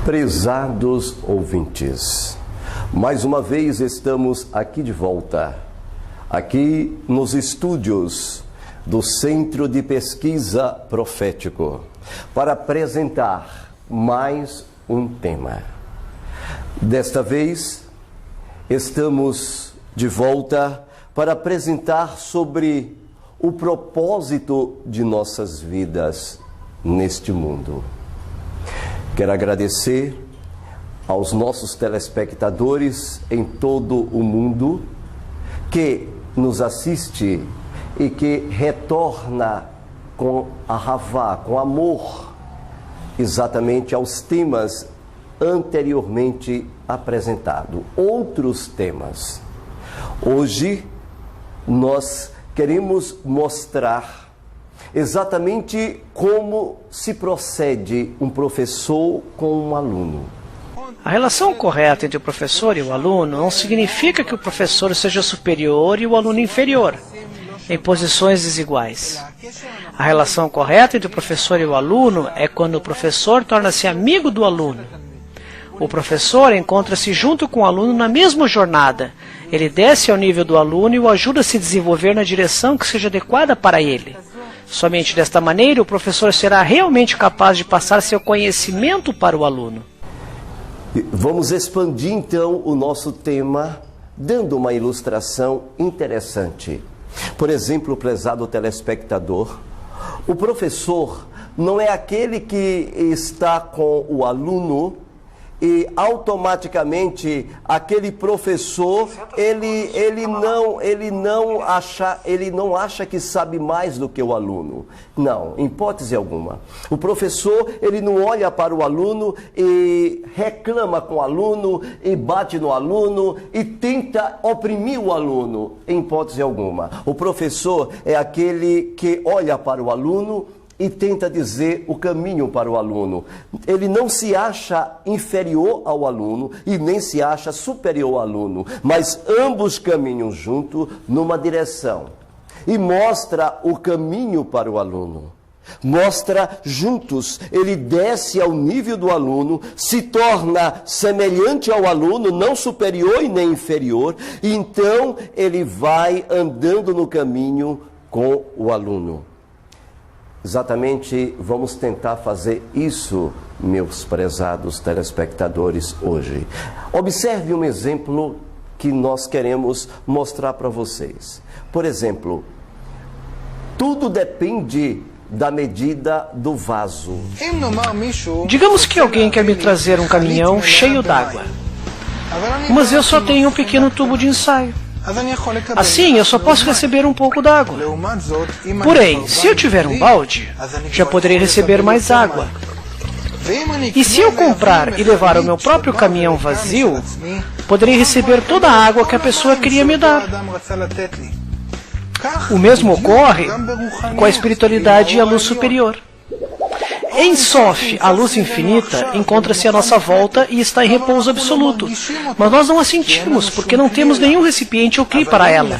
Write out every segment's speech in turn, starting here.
Prezados ouvintes, mais uma vez estamos aqui de volta, aqui nos estúdios do Centro de Pesquisa Profético, para apresentar mais um tema. Desta vez, estamos de volta para apresentar sobre o propósito de nossas vidas neste mundo. Quero agradecer aos nossos telespectadores em todo o mundo que nos assiste e que retorna com ahavá, com amor, exatamente aos temas anteriormente apresentados, outros temas. Hoje nós queremos mostrar exatamente como se procede um professor com um aluno. A relação correta entre o professor e o aluno não significa que o professor seja superior e o aluno inferior, em posições desiguais. A relação correta entre o professor e o aluno é quando o professor torna-se amigo do aluno. O professor encontra-se junto com o aluno na mesma jornada. Ele desce ao nível do aluno e o ajuda a se desenvolver na direção que seja adequada para ele. Somente desta maneira o professor será realmente capaz de passar seu conhecimento para o aluno. Vamos expandir então o nosso tema, dando uma ilustração interessante. Por exemplo, prezado telespectador, o professor não é aquele que está com o aluno e automaticamente aquele professor ele não acha que sabe mais do que o aluno. Não, em hipótese alguma. O professor ele não olha para o aluno e reclama com o aluno e bate no aluno e tenta oprimir o aluno, em hipótese alguma. O professor é aquele que olha para o aluno e tenta dizer o caminho para o aluno. Ele não se acha inferior ao aluno e nem se acha superior ao aluno, mas ambos caminham juntos numa direção. E mostra o caminho para o aluno. Mostra juntos, ele desce ao nível do aluno, se torna semelhante ao aluno, não superior e nem inferior, e então ele vai andando no caminho com o aluno. Exatamente, vamos tentar fazer isso, meus prezados telespectadores, hoje. Observe um exemplo que nós queremos mostrar para vocês. Por exemplo, tudo depende da medida do vaso. Digamos que alguém quer me trazer um caminhão cheio d'água, mas eu só tenho um pequeno tubo de ensaio. Assim, eu só posso receber um pouco d'água. Porém, se eu tiver um balde, já poderei receber mais água. E se eu comprar e levar o meu próprio caminhão vazio, poderei receber toda a água que a pessoa queria me dar. O mesmo ocorre com a espiritualidade e a luz superior. Em Sof, a luz infinita encontra-se à nossa volta e está em repouso absoluto. Mas nós não a sentimos, porque não temos nenhum recipiente ou cli para ela.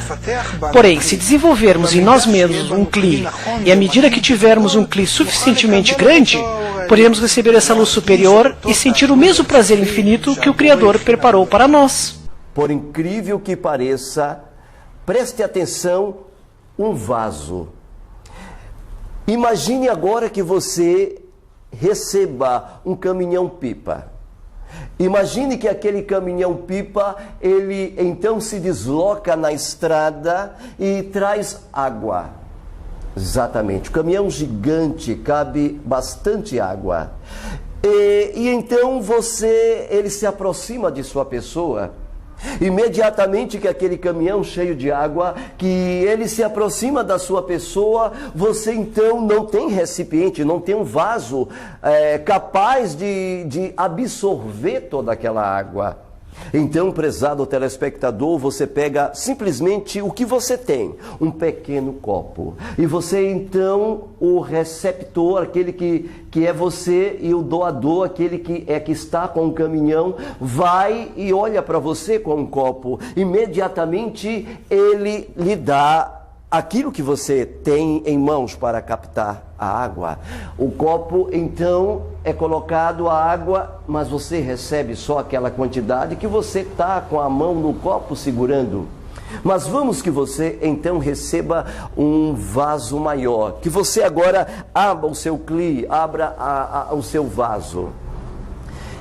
Porém, se desenvolvermos em nós mesmos um cli, e à medida que tivermos um cli suficientemente grande, poderemos receber essa luz superior e sentir o mesmo prazer infinito que o Criador preparou para nós. Por incrível que pareça, preste atenção, um vaso. Imagine agora que você receba um caminhão-pipa. Imagine que aquele caminhão-pipa, ele então se desloca na estrada e traz água. Exatamente, o caminhão gigante, cabe bastante água. E então ele se aproxima de sua pessoa. Imediatamente que aquele caminhão cheio de água, que ele se aproxima da sua pessoa, você então não tem recipiente, não tem um vaso capaz de absorver toda aquela água. Então, prezado telespectador, você pega simplesmente o que você tem, um pequeno copo. E você então, o receptor, aquele que é você, e o doador, aquele que está com o caminhão, vai e olha para você com um copo. Imediatamente ele lhe dá aquilo que você tem em mãos para captar a água. O copo, então, é colocado a água, mas você recebe só aquela quantidade que você está com a mão no copo segurando. Mas vamos que você, então, receba um vaso maior. Que você agora abra o seu cli, abra o seu vaso.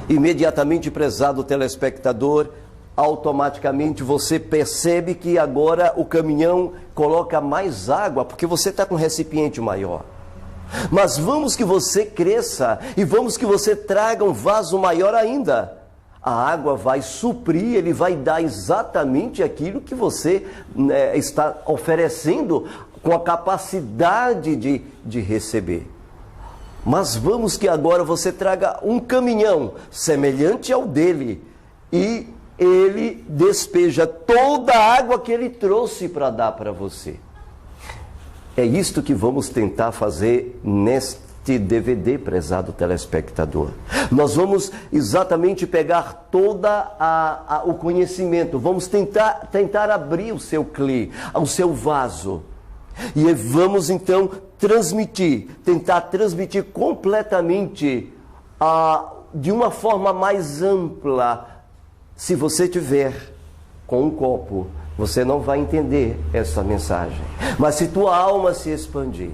Imediatamente, prezado telespectador, automaticamente você percebe que agora o caminhão coloca mais água, porque você está com um recipiente maior. Mas vamos que você cresça e vamos que você traga um vaso maior ainda. A água vai suprir, ele vai dar exatamente aquilo que você está oferecendo com a capacidade de receber. Mas vamos que agora você traga um caminhão semelhante ao dele e ele despeja toda a água que ele trouxe para dar para você. É isto que vamos tentar fazer neste DVD, prezado telespectador. Nós vamos exatamente pegar o conhecimento, vamos tentar abrir o seu cli, o seu vaso. E vamos então tentar transmitir completamente, de uma forma mais ampla. Se você tiver com um copo, você não vai entender essa mensagem. Mas se tua alma se expandir,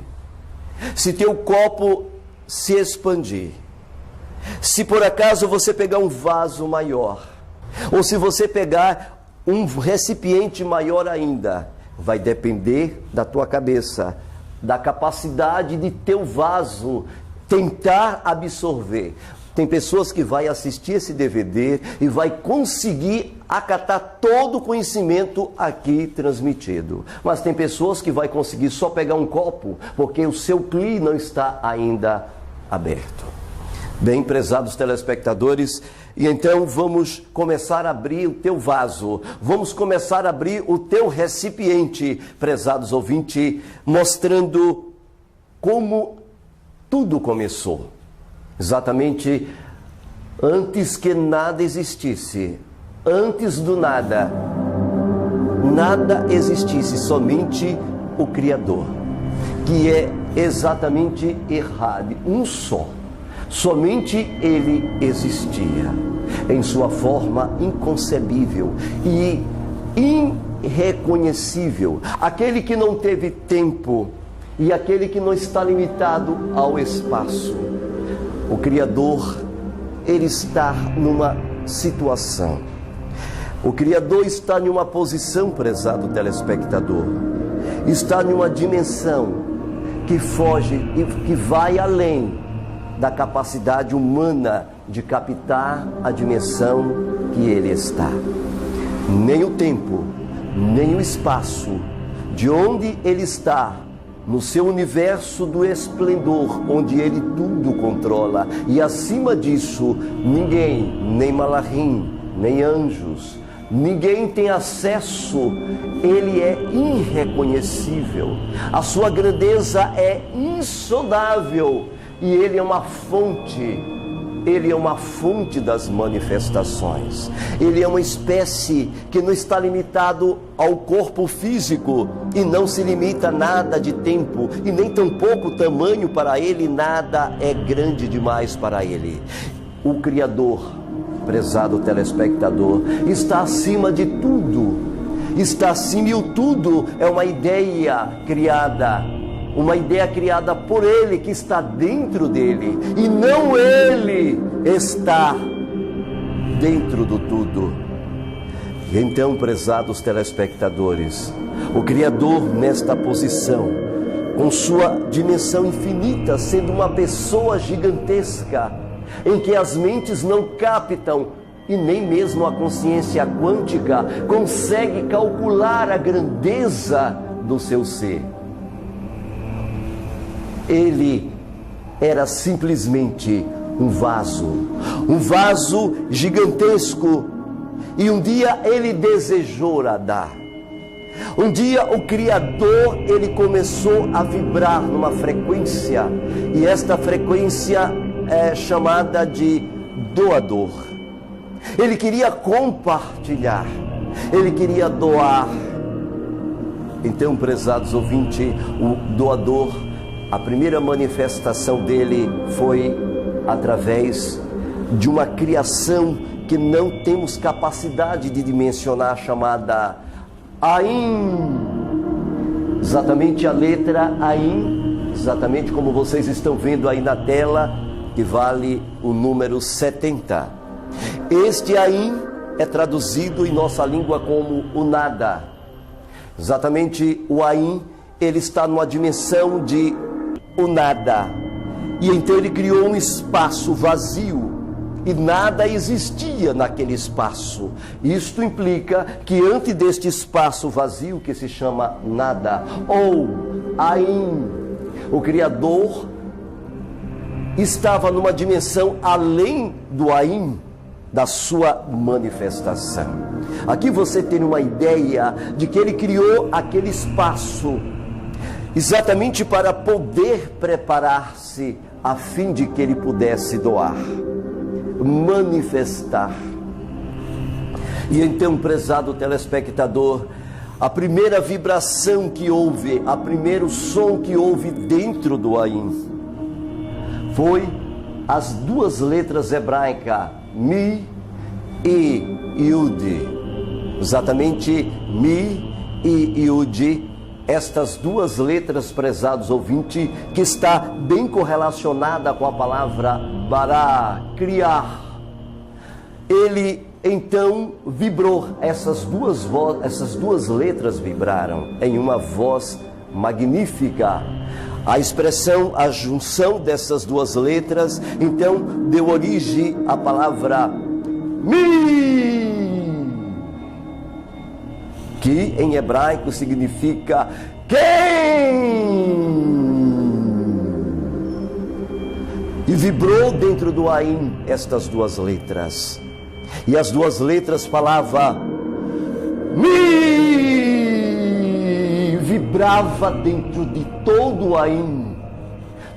se teu copo se expandir, se por acaso você pegar um vaso maior, ou se você pegar um recipiente maior ainda, vai depender da tua cabeça, da capacidade de teu vaso tentar absorver. Tem pessoas que vai assistir esse DVD e vai conseguir acatar todo o conhecimento aqui transmitido. Mas tem pessoas que vai conseguir só pegar um copo, porque o seu cli não está ainda aberto. Bem, prezados telespectadores, e então vamos começar a abrir o teu vaso, vamos começar a abrir o teu recipiente, prezados ouvintes, mostrando como tudo começou. Exatamente antes que nada existisse, antes do nada, nada existisse, somente o Criador, que é exatamente errado, um só. Somente Ele existia, em sua forma inconcebível e irreconhecível, aquele que não teve tempo e aquele que não está limitado ao espaço. O Criador, Ele está numa situação. O Criador está em uma posição, prezado telespectador. Está em uma dimensão que foge e que vai além da capacidade humana de captar a dimensão que Ele está. Nem o tempo, nem o espaço, de onde Ele está, no seu universo do esplendor, onde Ele tudo controla. E acima disso, ninguém, nem Malahim, nem anjos, ninguém tem acesso. Ele é irreconhecível. A sua grandeza é insondável. E Ele é uma fonte. Ele é uma fonte das manifestações. Ele é uma espécie que não está limitado ao corpo físico e não se limita a nada de tempo e nem tampouco tamanho para Ele, nada é grande demais para Ele. O Criador, prezado telespectador, está acima de tudo. Está acima, e o tudo é uma ideia criada. Uma ideia criada por Ele, que está dentro dele, e não Ele está dentro do tudo. E então, prezados telespectadores, o Criador nesta posição, com sua dimensão infinita, sendo uma pessoa gigantesca, em que as mentes não captam e nem mesmo a consciência quântica consegue calcular a grandeza do seu ser. Ele era simplesmente um vaso gigantesco, e um dia ele desejou nadar. Um dia o Criador, ele começou a vibrar numa frequência, e esta frequência é chamada de doador. Ele queria compartilhar, ele queria doar. Então, prezados ouvintes, o doador, a primeira manifestação dele foi através de uma criação que não temos capacidade de dimensionar, chamada Ain. Exatamente a letra Ain, exatamente como vocês estão vendo aí na tela, que vale o número 70. Este Ain é traduzido em nossa língua como o nada. Exatamente o Ain, ele está numa dimensão de o nada. E então ele criou um espaço vazio, e nada existia naquele espaço. Isto implica que antes deste espaço vazio, que se chama nada, ou Ain, o Criador estava numa dimensão além do Ain, da sua manifestação. Aqui você tem uma ideia de que ele criou aquele espaço exatamente para poder preparar-se a fim de que ele pudesse doar, manifestar. E então, prezado telespectador, a primeira vibração que houve, o primeiro som que houve dentro do Ain foi as duas letras hebraicas Mi e Yud. Exatamente Mi e Yud, estas duas letras, prezados ouvintes, que está bem correlacionada com a palavra Bará, criar. Ele então vibrou, essas duas letras vibraram em uma voz magnífica. A expressão, a junção dessas duas letras, então deu origem à palavra Mi, que em hebraico significa quem. E vibrou dentro do Ain estas duas letras. E as duas letras falavam Mi, vibrava dentro de todo o Ain.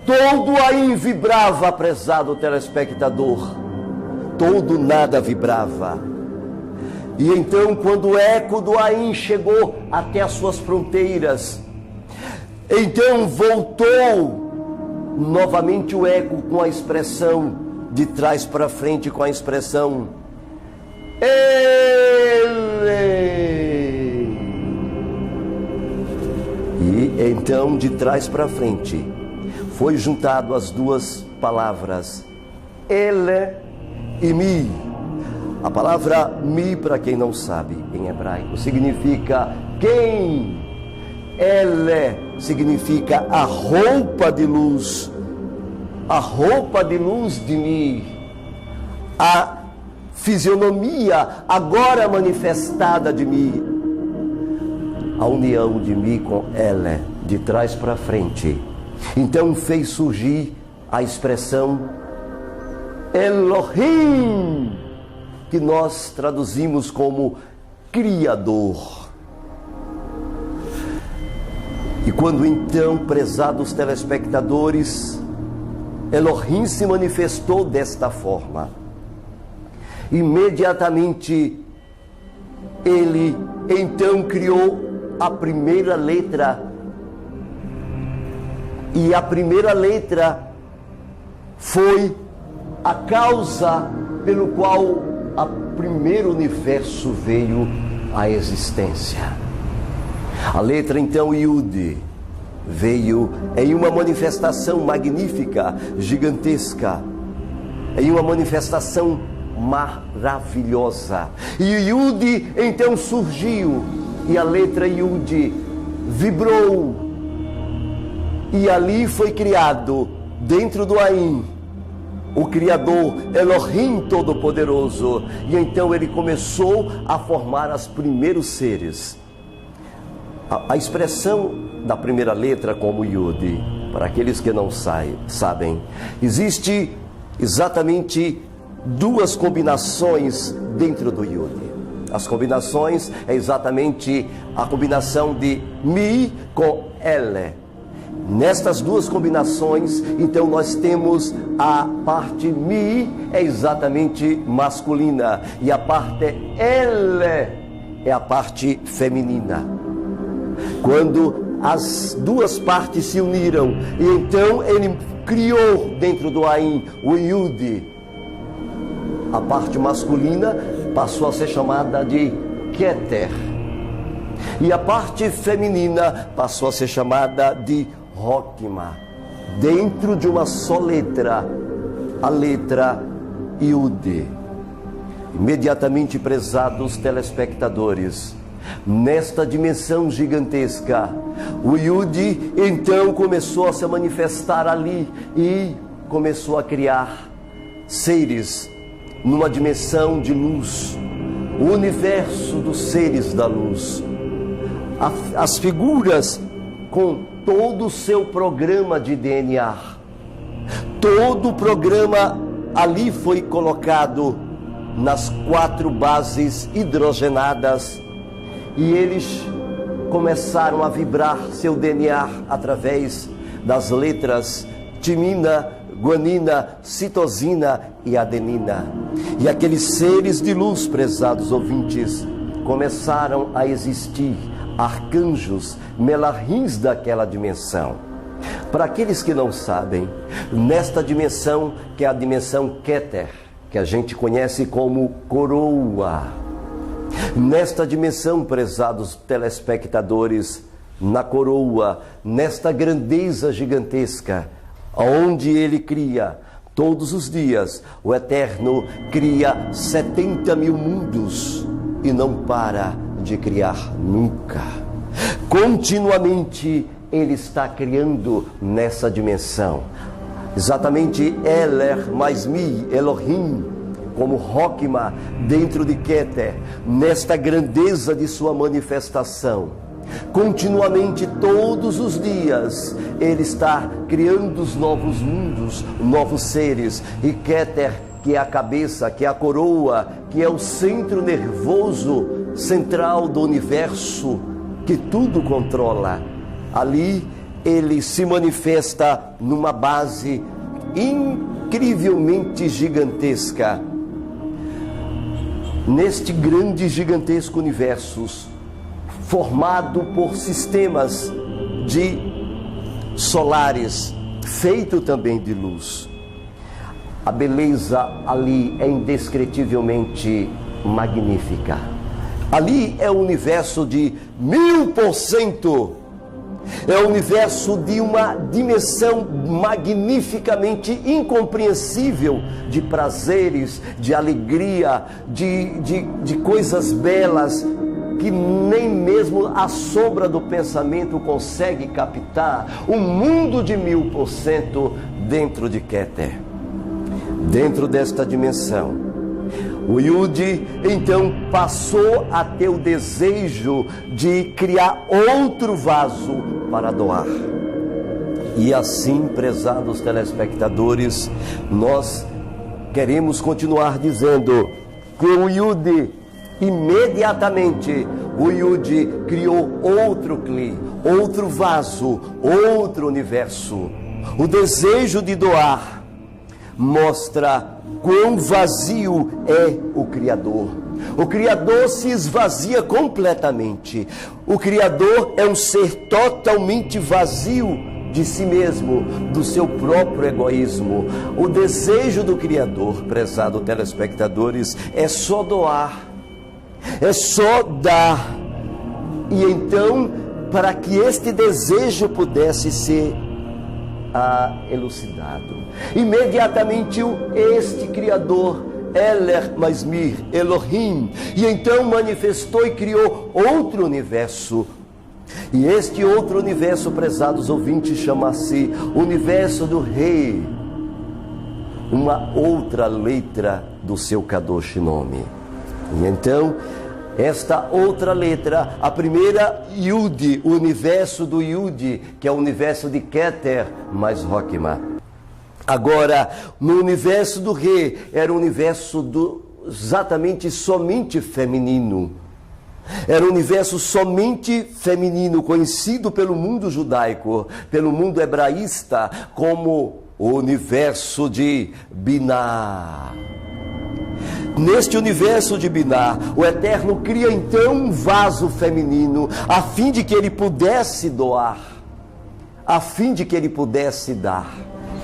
Todo o Ain vibrava, prezado telespectador. Todo nada vibrava. E então, quando o eco do Ain chegou até as suas fronteiras, então voltou novamente o eco com a expressão de trás para frente, com a expressão Ele. E então, de trás para frente, foi juntado as duas palavras Ele e Mi. A palavra Mi, para quem não sabe, em hebraico, significa quem. Ele significa a roupa de luz. A roupa de luz de Mi. A fisionomia agora manifestada de Mi. A união de Mi com Ele, de trás para frente. Então fez surgir a expressão Elohim, que nós traduzimos como Criador. E quando então, prezados telespectadores, Elohim se manifestou desta forma, imediatamente ele então criou a primeira letra. E a primeira letra foi a causa pelo qual o primeiro universo veio à existência. A letra então Yud veio em uma manifestação magnífica, gigantesca, em uma manifestação maravilhosa. E Yud então surgiu, e a letra Yud vibrou, e ali foi criado, dentro do Ain, o Criador, Elohim Todo-Poderoso. E então ele começou a formar os primeiros seres. A expressão da primeira letra como Yud, para aqueles que não sabem, existe exatamente duas combinações dentro do Yud. As combinações é exatamente a combinação de Mi com Ele. Nestas duas combinações, então nós temos a parte Mi é exatamente masculina e a parte Ele é a parte feminina. Quando as duas partes se uniram, e então ele criou dentro do Ain o Yud, a parte masculina passou a ser chamada de Keter e a parte feminina passou a ser chamada de Hokma, dentro de uma só letra, a letra Yud. Imediatamente, prezados telespectadores, nesta dimensão gigantesca, o Yud então começou a se manifestar ali e começou a criar seres numa dimensão de luz, o universo dos seres da luz, as figuras com todo o seu programa de DNA, todo o programa ali foi colocado nas 4 bases hidrogenadas, e eles começaram a vibrar seu DNA através das letras timina, guanina, citosina e adenina. E aqueles seres de luz, prezados ouvintes, começaram a existir, arcanjos, melarrins daquela dimensão. Para aqueles que não sabem, nesta dimensão, que é a dimensão Keter, que a gente conhece como coroa, nesta dimensão, prezados telespectadores, na coroa, nesta grandeza gigantesca, onde ele cria todos os dias, o Eterno cria 70 mil mundos e não para de criar nunca. Continuamente ele está criando nessa dimensão. Exatamente Eler mais Mi, Elohim, como Hokma dentro de Keter, nesta grandeza de sua manifestação. Continuamente, todos os dias, ele está criando os novos mundos, novos seres. E Keter, que é a cabeça, que é a coroa, que é o centro nervoso central do universo, que tudo controla. Ali ele se manifesta numa base incrivelmente gigantesca. Neste grande e gigantesco universo, formado por sistemas de solares, feito também de luz. A beleza ali é indescritivelmente magnífica. Ali é o universo de 1000%. É o universo de uma dimensão magnificamente incompreensível de prazeres, de alegria, de coisas belas, que nem mesmo a sombra do pensamento consegue captar. Um mundo de 1000% dentro de Keter. Dentro desta dimensão, o Yud então passou a ter o desejo de criar outro vaso para doar. E assim, prezados telespectadores, nós queremos continuar dizendo que o Yud, imediatamente, o Yud criou outro Kli, outro vaso, outro universo. O desejo de doar mostra quão vazio é o Criador. O Criador se esvazia completamente. O Criador é um ser totalmente vazio de si mesmo, do seu próprio egoísmo. O desejo do Criador, prezado telespectadores, é só doar, é só dar. E então, para que este desejo pudesse ser elucidado, imediatamente este Criador Eler Masmir Elohim, e então manifestou e criou outro universo. E este outro universo, prezados ouvintes, chama-se universo do Rei, uma outra letra do seu Kadosh nome. E então, esta outra letra, a primeira Yud, o universo do Yud, que é o universo de Keter mais Rokma. Agora, no universo do Rei, era o universo exatamente somente feminino. Era um universo somente feminino, conhecido pelo mundo judaico, pelo mundo hebraísta, como o universo de Binah. Neste universo de Binah, o Eterno cria então um vaso feminino, a fim de que ele pudesse doar, a fim de que ele pudesse dar.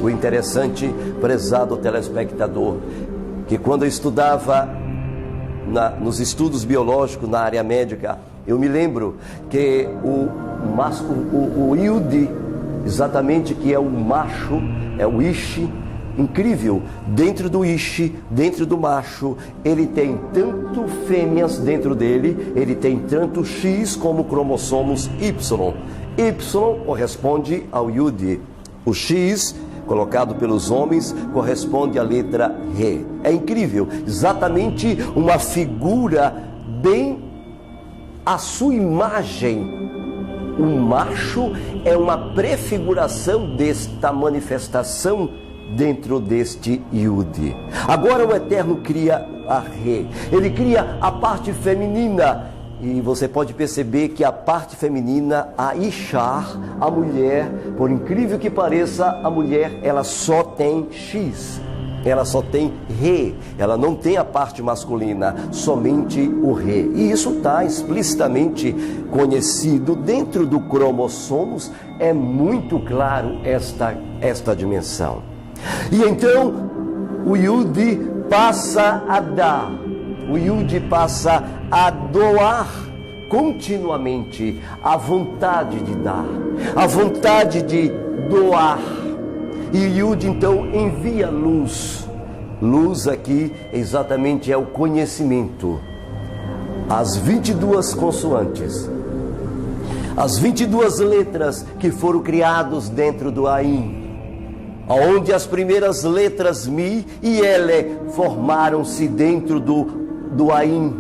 O interessante, prezado telespectador, que quando eu estudava nos estudos biológicos na área médica, eu me lembro que o Yud, exatamente, que é o macho, é o Ishi, incrível, dentro do Ishi, dentro do macho, ele tem tanto fêmeas dentro dele, ele tem tanto X como cromossomos Y. Y corresponde ao Yud, o X colocado pelos homens corresponde à letra Re. É incrível, exatamente uma figura bem à sua imagem. O macho é uma prefiguração desta manifestação dentro deste Yud. Agora o Eterno cria a Re, ele cria a parte feminina. E você pode perceber que a parte feminina, a Ishar, a mulher, por incrível que pareça, a mulher, ela só tem X, ela só tem Re, ela não tem a parte masculina, somente o Re. E isso está explicitamente conhecido dentro do cromossomos, é muito claro esta dimensão. E então, o Yud passa a dar, o Yud passa a doar continuamente a vontade de dar, a vontade de doar. E Yud então envia luz. Luz aqui exatamente é o conhecimento. As 22 consoantes, as 22 letras que foram criadas dentro do Ain, onde as primeiras letras Mi e Ele formaram-se dentro do Ain.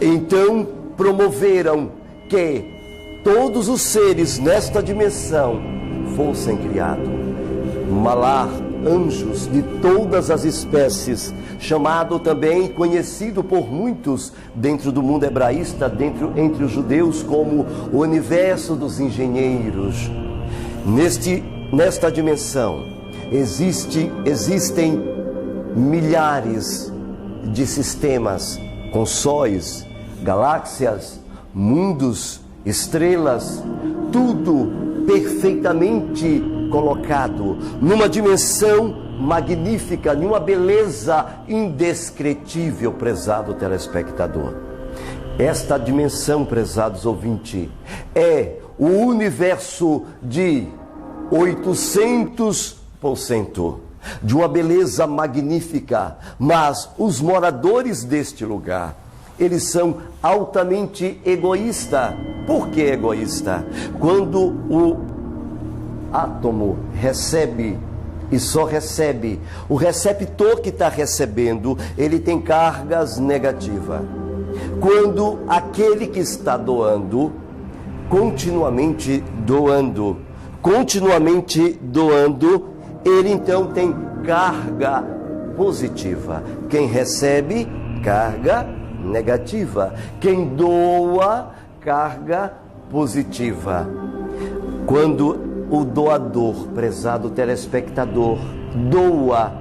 Então promoveram que todos os seres nesta dimensão fossem criados. Malar, anjos de todas as espécies, chamado também, conhecido por muitos dentro do mundo hebraísta, entre os judeus, como o universo dos engenheiros. Nesta dimensão existem milhares de sistemas com sóis, galáxias, mundos, estrelas, tudo perfeitamente colocado numa dimensão magnífica, numa beleza indescritível, prezado telespectador. Esta dimensão, prezados ouvintes, é o universo de 800%, de uma beleza magnífica, mas os moradores deste lugar, eles são altamente egoístas. Por que egoísta? Quando o átomo recebe e só recebe, o receptor que está recebendo, ele tem cargas negativas. Quando aquele que está doando, continuamente doando, ele então tem carga positiva. Quem recebe, carga negativa. Quem doa, carga positiva. Quando o doador, prezado telespectador, doa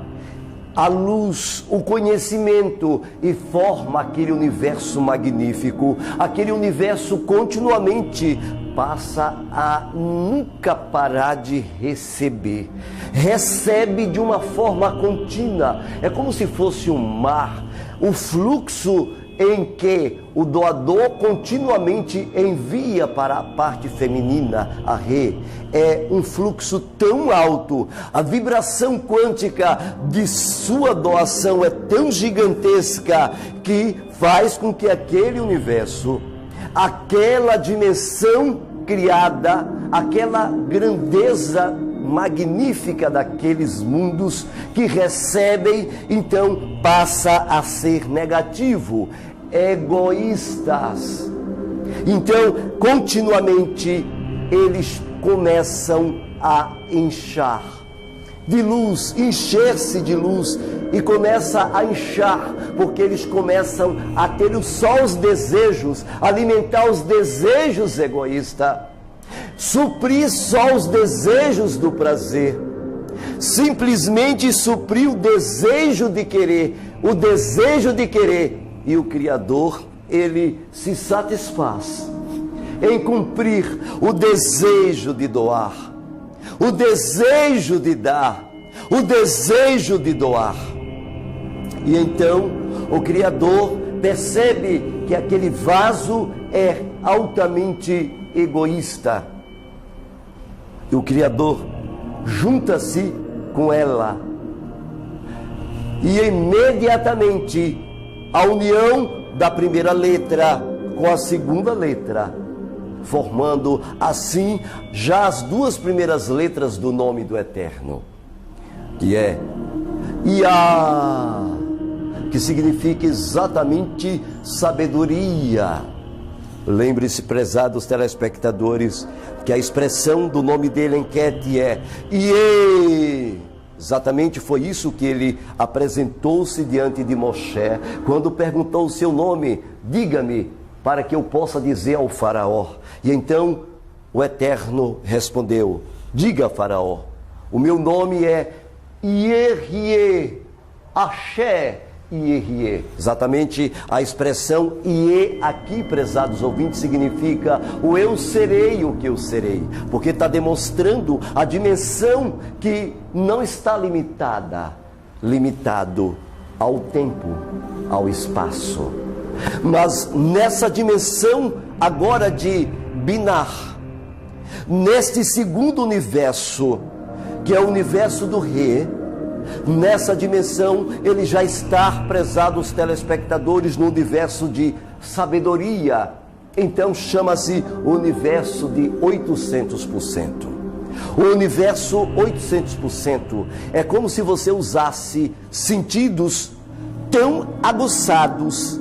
a luz, o conhecimento e forma aquele universo magnífico, aquele universo continuamente passa a nunca parar de receber. Recebe de uma forma contínua. É como se fosse um mar. O fluxo em que o doador continuamente envia para a parte feminina, a Rê, é um fluxo tão alto, a vibração quântica de sua doação é tão gigantesca que faz com que aquele universo, aquela dimensão criada, aquela grandeza magnífica daqueles mundos que recebem, então passa a ser negativo, egoístas. Então, continuamente, eles começam a inchar de luz, encher-se de luz, e começa a inchar, porque eles começam a ter só os desejos, alimentar os desejos egoístas, suprir só os desejos do prazer, simplesmente suprir o desejo de querer, e o Criador, ele se satisfaz em cumprir o desejo de doar, o desejo de dar, o desejo de doar. E então o Criador percebe que aquele vaso é altamente egoísta. E o Criador junta-se com ela. E imediatamente a união da primeira letra com a segunda letra, formando assim já as duas primeiras letras do nome do Eterno, que é Iá, que significa exatamente sabedoria. Lembre-se, prezados telespectadores, que a expressão do nome dele em Ket é Iê. Exatamente foi isso que ele apresentou-se diante de Moshe, quando perguntou o seu nome: diga-me, para que eu possa dizer ao faraó. E então o Eterno respondeu: diga, faraó, o meu nome é Yehie, Axé Yehie. Exatamente a expressão Iê aqui, prezados ouvintes, significa o eu serei o que eu serei, porque está demonstrando a dimensão que não está limitado ao tempo, ao espaço, mas nessa dimensão agora de Binar, neste segundo universo, que é o universo do Rê, nessa dimensão ele já está, prezados telespectadores, no universo de sabedoria. Então chama-se o universo de 800%. O universo 800% é como se você usasse sentidos tão aguçados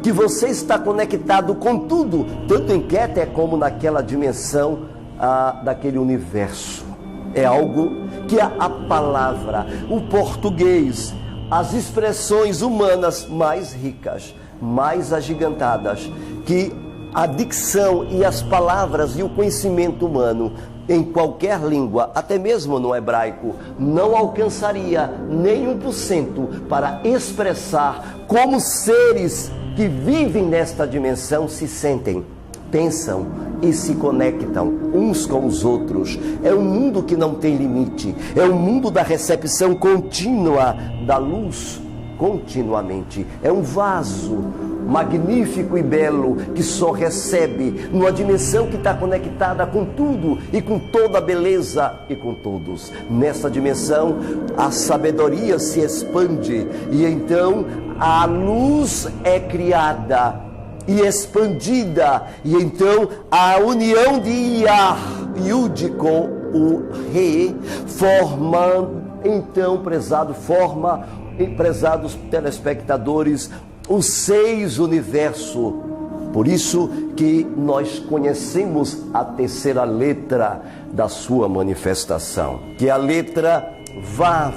que você está conectado com tudo, tanto em Keter como naquela dimensão daquele universo. É algo que a palavra, o português, as expressões humanas mais ricas, mais agigantadas, que a dicção e as palavras e o conhecimento humano em qualquer língua, até mesmo no hebraico, não alcançaria nem 1% para expressar como seres que vivem nesta dimensão se sentem, pensam e se conectam uns com os outros. É um mundo que não tem limite, é um mundo da recepção contínua da luz, continuamente. É um vaso magnífico e belo que só recebe numa dimensão que está conectada com tudo e com toda a beleza e com todos. Nessa dimensão a sabedoria se expande e então a luz é criada e expandida, e então a união de Iar, Yud com o Rê, forma, então, prezados telespectadores, os 6 universos. Por isso que nós conhecemos a terceira letra da sua manifestação, que é a letra Vav.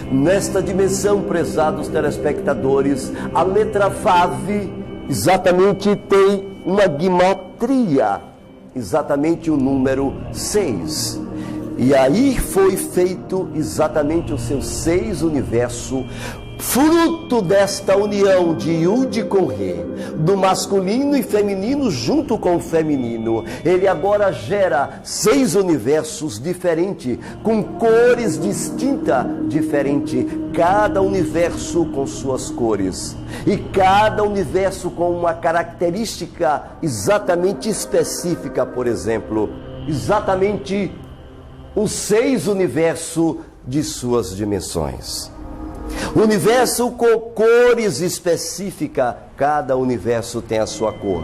Nesta dimensão, prezados telespectadores, a letra Vav exatamente tem uma guimatria, exatamente o número 6. E aí foi feito exatamente os seus 6 universos, fruto desta união de Yud com Re, do masculino e feminino junto com o feminino, ele agora gera 6 universos diferentes, com cores distintas, diferentes, cada universo com suas cores, e cada universo com uma característica exatamente específica. Por exemplo, exatamente os 6 universos de suas dimensões. Universo com cores específicas, cada universo tem a sua cor.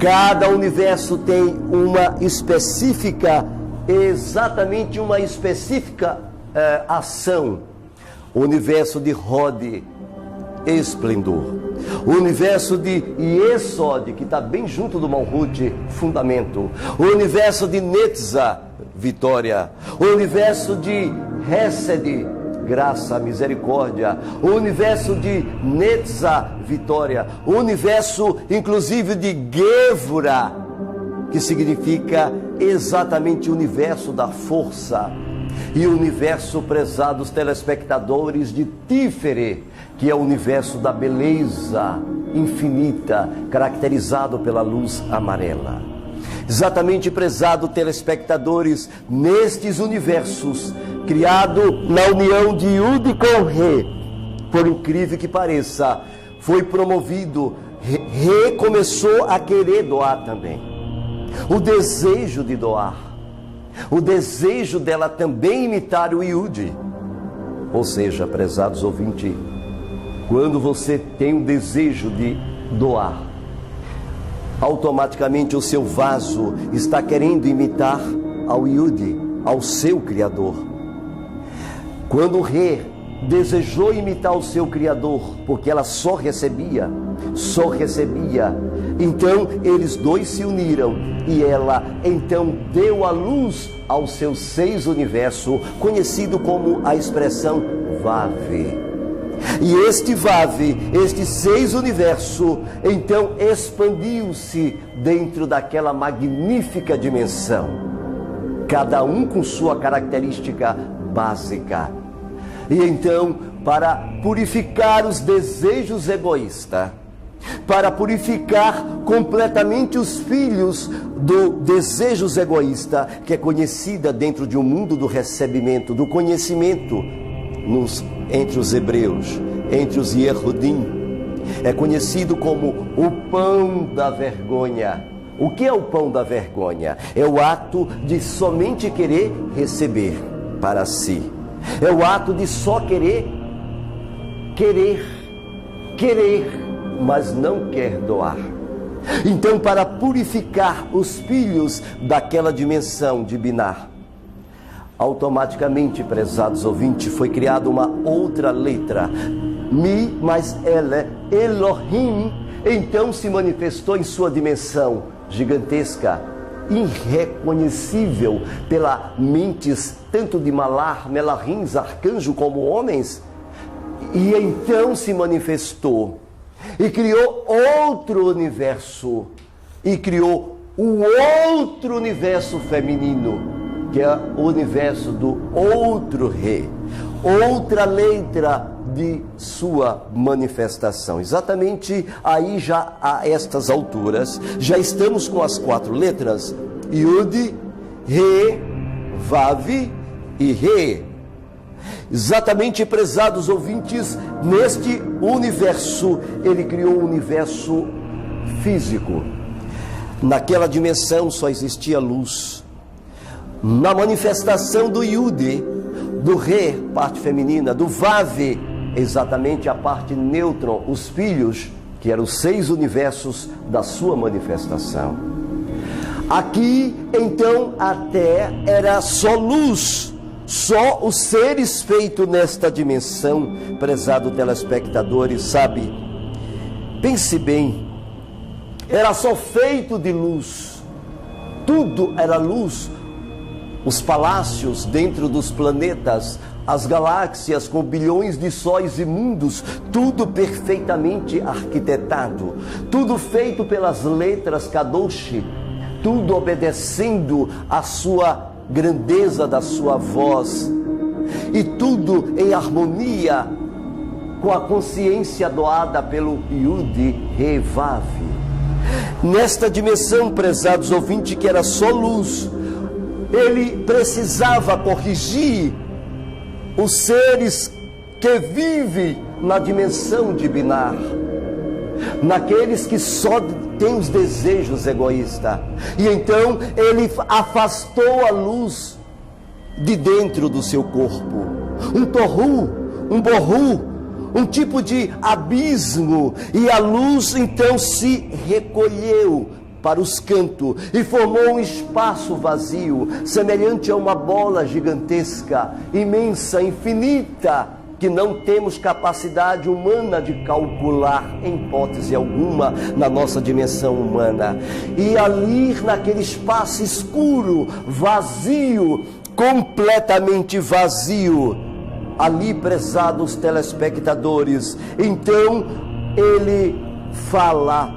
Cada universo tem uma específica, exatamente uma específica ação. O universo de Hod, esplendor. O universo de Yesod, que está bem junto do Malhut, fundamento. O universo de Netzah, vitória. O universo de Hesed, graça, misericórdia. O universo de Netzah, vitória. O universo, inclusive, de Gevurah, que significa exatamente o universo da força. E o universo, prezados telespectadores, de Tiferet, que é o universo da beleza infinita, caracterizado pela luz amarela. Exatamente, prezados telespectadores, nestes universos, criado na união de Yud com Re, por incrível que pareça, foi promovido, Re começou a querer doar também. O desejo de doar, o desejo dela também imitar o Yud. Ou seja, prezados ouvintes, quando você tem o desejo de doar, automaticamente o seu vaso está querendo imitar ao Yud, ao seu Criador. Quando o Re desejou imitar o seu Criador, porque ela só recebia, então eles dois se uniram e ela então deu a luz aos seus 6 universos, conhecido como a expressão Vav. E este Vav, estes 6 universos, então expandiu-se dentro daquela magnífica dimensão, cada um com sua característica básica. E então, para purificar os desejos egoístas, para purificar completamente os filhos do desejos egoísta, que é conhecida dentro de um mundo do recebimento, do conhecimento, entre os hebreus, entre os Yehudim, é conhecido como o pão da vergonha. O que é o pão da vergonha? É o ato de somente querer receber para si. É o ato de só querer, mas não quer doar. Então, para purificar os filhos daquela dimensão de Biná, automaticamente, prezados ouvintes, foi criada uma outra letra, Mi mais Ele, Elohim, então se manifestou em sua dimensão gigantesca, irreconhecível pela mentes tanto de Malar, Melahins, arcanjo, como homens, e então se manifestou e criou outro universo, e criou o outro universo feminino, que é o universo do outro Re, outra letra de sua manifestação. Exatamente aí, já a estas alturas, já estamos com as 4 letras, Yud, Re, Vav e Re. Exatamente, prezados ouvintes, neste universo, ele criou um universo físico. Naquela dimensão só existia luz. Na manifestação do Yud, do Re, parte feminina, do Vav, exatamente a parte nêutron, os filhos, que eram os 6 universos da sua manifestação. Aqui, então, até era só luz, só os seres feitos nesta dimensão, prezado telespectadores, sabe? Pense bem, era só feito de luz, tudo era luz. Os palácios dentro dos planetas, as galáxias com bilhões de sóis e mundos, tudo perfeitamente arquitetado, tudo feito pelas letras Kadosh, tudo obedecendo à sua grandeza da sua voz, e tudo em harmonia com a consciência doada pelo Yud Revav. Nesta dimensão, prezados ouvintes, que era só luz, ele precisava corrigir os seres que vivem na dimensão de Binar, naqueles que só têm os desejos egoístas. E então ele afastou a luz de dentro do seu corpo, um torru, um borru, um tipo de abismo, e a luz então se recolheu para os cantos e formou um espaço vazio, semelhante a uma bola gigantesca, imensa, infinita, que não temos capacidade humana de calcular em hipótese alguma na nossa dimensão humana. E ali, naquele espaço escuro, vazio, completamente vazio, ali, prezados telespectadores, então ele fala,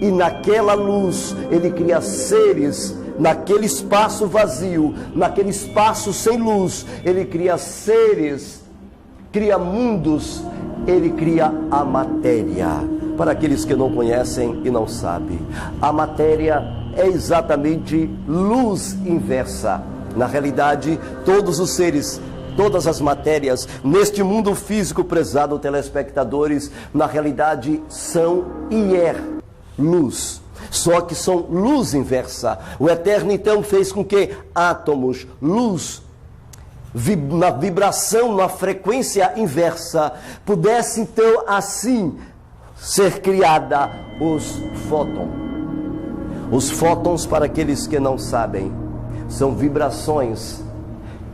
e naquela luz ele cria seres. Naquele espaço vazio, naquele espaço sem luz, ele cria seres, cria mundos, ele cria a matéria. Para aqueles que não conhecem e não sabem, a matéria é exatamente luz inversa. Na realidade, todos os seres, todas as matérias neste mundo físico, prezado telespectadores, na realidade são luz, só que são luz inversa. O Eterno então fez com que átomos, luz, na vibração, na frequência inversa, pudesse então assim ser criada os fótons. Os fótons, para aqueles que não sabem, são vibrações,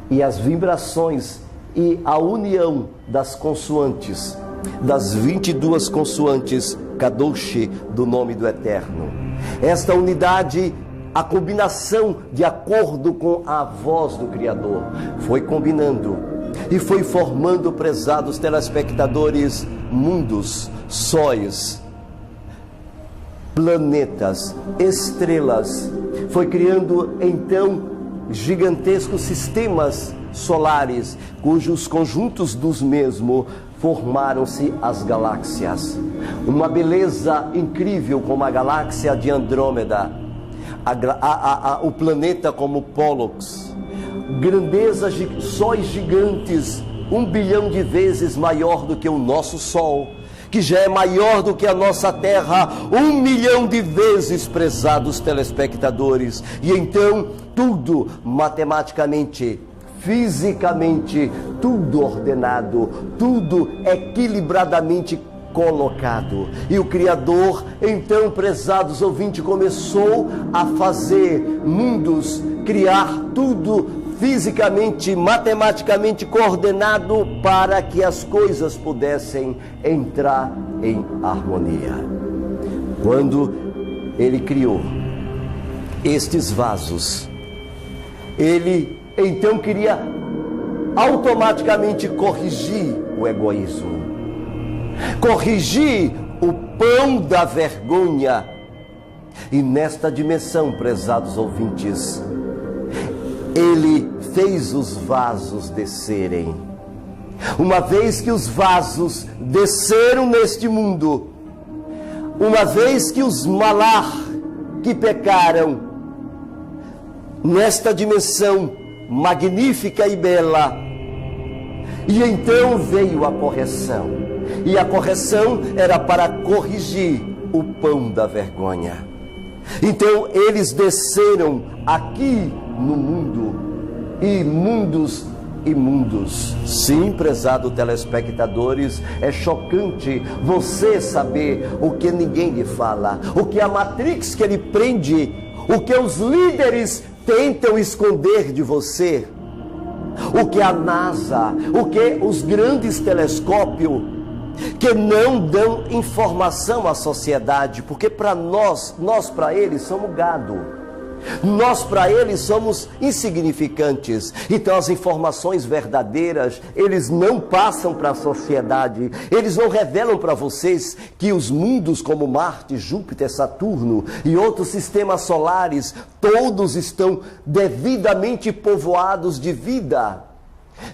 e as vibrações e a união das consoantes, das 22 consoantes Kadosh do nome do Eterno. Esta unidade, a combinação de acordo com a voz do Criador, foi combinando e foi formando, prezados telespectadores, mundos, sóis, planetas, estrelas. Foi criando então gigantescos sistemas solares, cujos conjuntos dos mesmos formaram-se as galáxias. Uma beleza incrível, como a galáxia de Andrômeda, o planeta como Pollux, grandezas de sóis gigantes, 1 bilhão de vezes maior do que o nosso Sol, que já é maior do que a nossa Terra, 1 milhão de vezes, prezados telespectadores. E então tudo matematicamente, fisicamente, tudo ordenado, tudo equilibradamente colocado. E o Criador, então, prezados ouvintes, começou a fazer mundos, criar tudo fisicamente, matematicamente coordenado, para que as coisas pudessem entrar em harmonia. Quando ele criou estes vasos, ele então queria automaticamente corrigir o egoísmo, corrigir o pão da vergonha. E nesta dimensão, prezados ouvintes, ele fez os vasos descerem. Uma vez que os vasos desceram neste mundo, uma vez que os malar que pecaram nesta dimensão magnífica e bela, e então veio a correção. E a correção era para corrigir o pão da vergonha. Então eles desceram aqui no mundo, e mundos e mundos. Sim, prezado telespectadores, é chocante você saber o que ninguém lhe fala, o que a Matrix que ele prende, o que os líderes tentam esconder de você, o que a NASA, o que os grandes telescópios, que não dão informação à sociedade, porque para nós para eles somos gado. Nós para eles somos insignificantes. Então as informações verdadeiras eles não passam para a sociedade. Eles não revelam para vocês que os mundos como Marte, Júpiter, Saturno e outros sistemas solares, todos estão devidamente povoados de vida.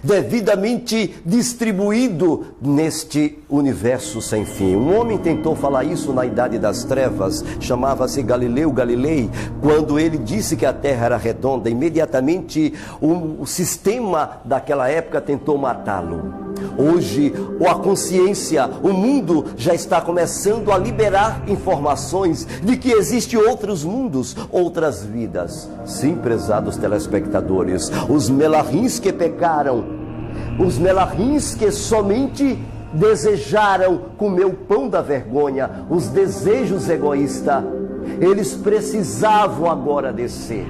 devidamente distribuído neste universo sem fim. Um homem tentou falar isso na Idade das Trevas, chamava-se Galileu Galilei, quando ele disse que a Terra era redonda. Imediatamente o sistema daquela época tentou matá-lo. Hoje, a consciência, o mundo já está começando a liberar informações de que existem outros mundos, outras vidas. Sim, prezados telespectadores, os melarrins que pecaram, os melarrins que somente desejaram comer o pão da vergonha, os desejos egoístas, eles precisavam agora descer.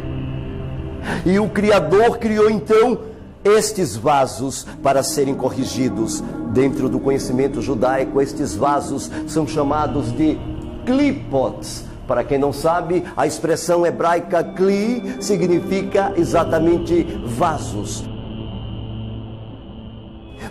E o Criador criou então estes vasos para serem corrigidos. Dentro do conhecimento judaico, estes vasos são chamados de klipots. Para quem não sabe, a expressão hebraica kli significa exatamente vasos.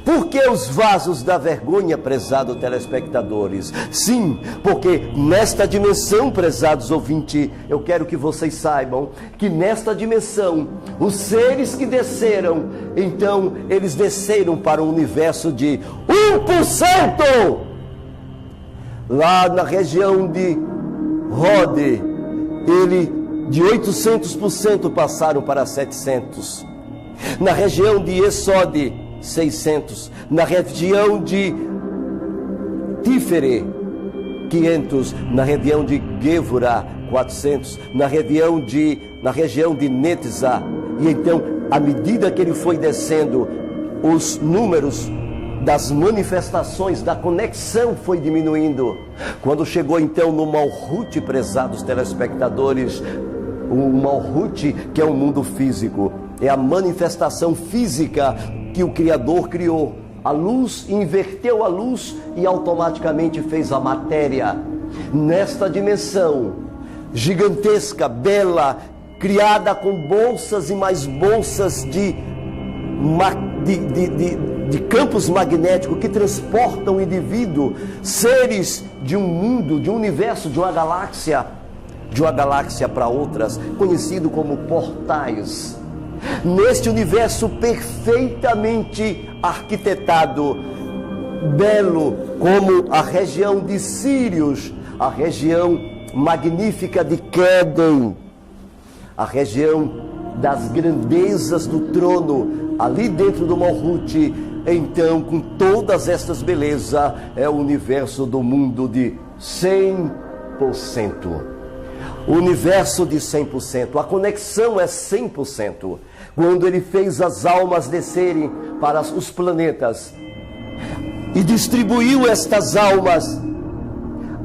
Por que os vasos da vergonha, prezados telespectadores? Sim, porque nesta dimensão, prezados ouvintes, eu quero que vocês saibam que nesta dimensão, os seres que desceram, então eles desceram para um universo de 1%. Lá na região de Rode, de 800% passaram para 700%. Na região de Esode, 600, na região de Tífere, 500, na região de Gevurah, 400, na região de Netza. E então, à medida que ele foi descendo, os números das manifestações, da conexão foi diminuindo. Quando chegou então no Malhut, prezados telespectadores, o Malhut, que é o mundo físico, é a manifestação física que o Criador criou. A luz, inverteu a luz e automaticamente fez a matéria. Nesta dimensão gigantesca, bela, criada com bolsas e mais bolsas de campos magnéticos que transportam o indivíduo, seres de um mundo, de um universo, de uma galáxia para outras, conhecido como portais. Neste universo perfeitamente arquitetado, belo como a região de Sírios, a região magnífica de Quéden, a região das grandezas do trono, ali dentro do Malhut, então com todas estas belezas, é o universo do mundo de 100%. O universo de 100%, a conexão é 100%. Quando ele fez as almas descerem para os planetas e distribuiu estas almas,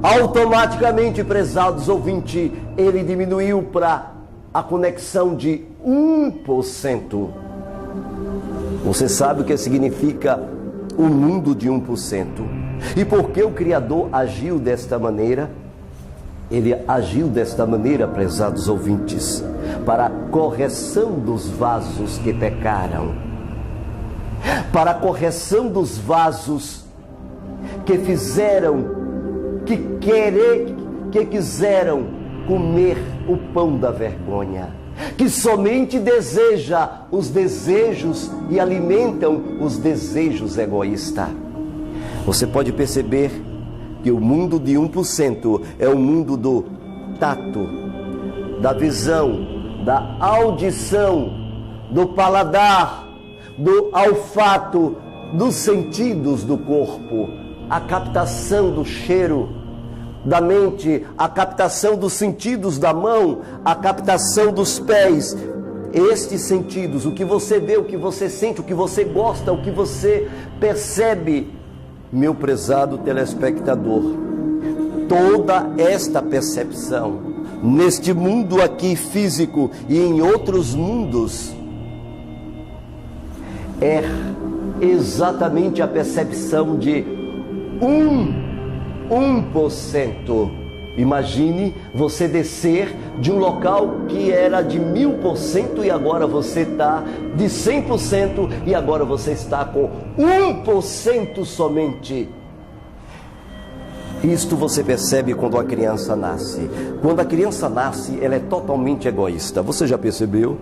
automaticamente, prezados ouvintes, ele diminuiu para a conexão de 1%. Você sabe o que significa o mundo de 1%? E por que o Criador agiu desta maneira? Ele agiu desta maneira, prezados ouvintes, para a correção dos vasos que pecaram, para a correção dos vasos que quiseram comer o pão da vergonha, que somente deseja os desejos e alimentam os desejos egoístas. Você pode perceber que o mundo de 1% é o mundo do tato, da visão, da audição, do paladar, do olfato, dos sentidos do corpo, a captação do cheiro da mente, a captação dos sentidos da mão, a captação dos pés. Estes sentidos, o que você vê, o que você sente, o que você gosta, o que você percebe, meu prezado telespectador, toda esta percepção, neste mundo aqui físico e em outros mundos, é exatamente a percepção de 1%. Imagine você descer de um local que era de 1000% e agora você está de 100% e agora você está com 1% somente. Isto você percebe quando a criança nasce. Quando a criança nasce, ela é totalmente egoísta. Você já percebeu?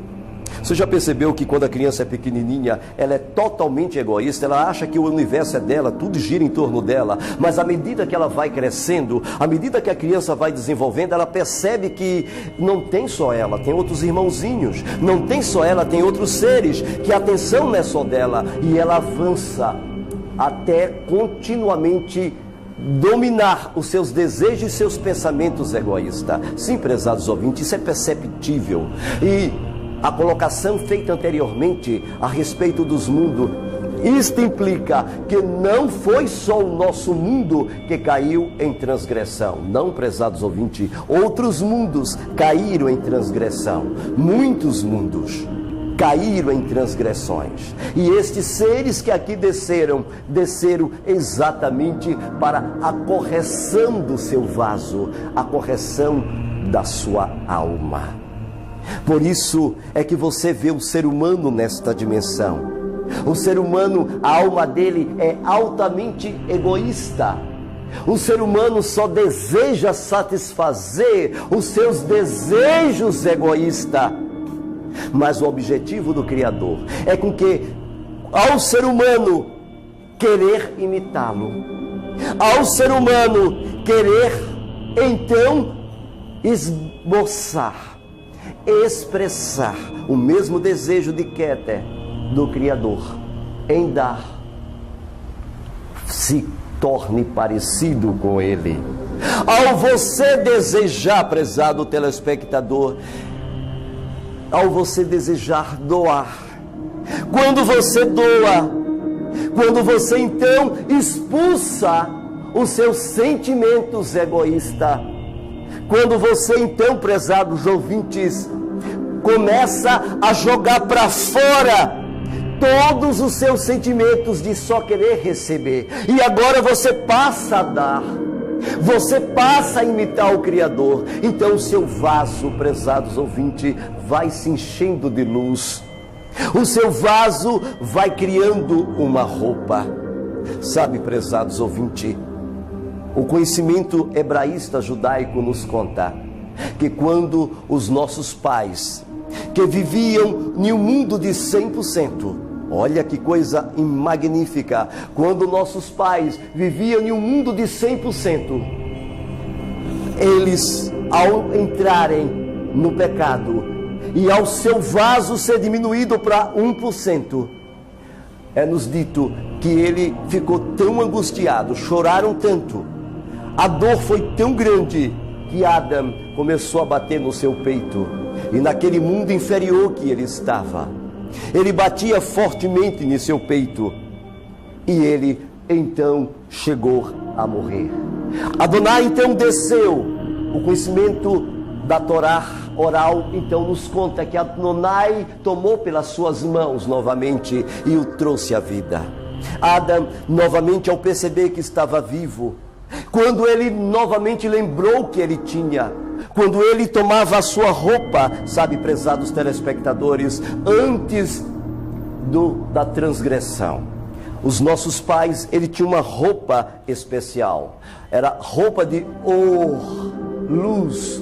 Você já percebeu que quando a criança é pequenininha, ela é totalmente egoísta, ela acha que o universo é dela, tudo gira em torno dela, mas à medida que ela vai crescendo, à medida que a criança vai desenvolvendo, ela percebe que não tem só ela, tem outros irmãozinhos, não tem só ela, tem outros seres, que a atenção não é só dela, e ela avança até continuamente dominar os seus desejos e seus pensamentos egoístas. Sim, prezados ouvintes, isso é perceptível. E a colocação feita anteriormente a respeito dos mundos, isto implica que não foi só o nosso mundo que caiu em transgressão. Não, prezados ouvintes, outros mundos caíram em transgressão. Muitos mundos caíram em transgressões. E estes seres que aqui desceram exatamente para a correção do seu vaso, a correção da sua alma. Por isso é que você vê o ser humano nesta dimensão. O ser humano, a alma dele é altamente egoísta. O ser humano só deseja satisfazer os seus desejos egoístas. Mas o objetivo do Criador é com que, ao ser humano querer imitá-lo, ao ser humano querer, então, esboçar, expressar o mesmo desejo de Keter do Criador, em dar, se torne parecido com Ele. Ao você desejar, prezado telespectador, ao você desejar doar, quando você doa, quando você então expulsa os seus sentimentos egoístas, quando você então, prezados ouvintes, começa a jogar para fora todos os seus sentimentos de só querer receber, e agora você passa a dar, você passa a imitar o Criador, então o seu vaso, prezados ouvintes, vai se enchendo de luz, o seu vaso vai criando uma roupa. Sabe, prezados ouvintes, o conhecimento hebraísta judaico nos conta que quando os nossos pais, que viviam em um mundo de 100%, olha que coisa magnífica, quando nossos pais viviam em um mundo de 100%, eles, ao entrarem no pecado e ao seu vaso ser diminuído para 1%, é-nos dito que ele ficou tão angustiado, choraram tanto, a dor foi tão grande, que Adão começou a bater no seu peito, e naquele mundo inferior que ele estava, ele batia fortemente em seu peito, e ele então chegou a morrer. Adonai então desceu. O conhecimento da Torá oral então nos conta que Adonai tomou pelas suas mãos novamente e o trouxe à vida. Adão novamente, ao perceber que estava vivo, quando ele novamente lembrou que ele tinha, quando ele tomava a sua roupa, sabe, prezados telespectadores, antes da transgressão, os nossos pais, ele tinha uma roupa especial, era roupa de luz,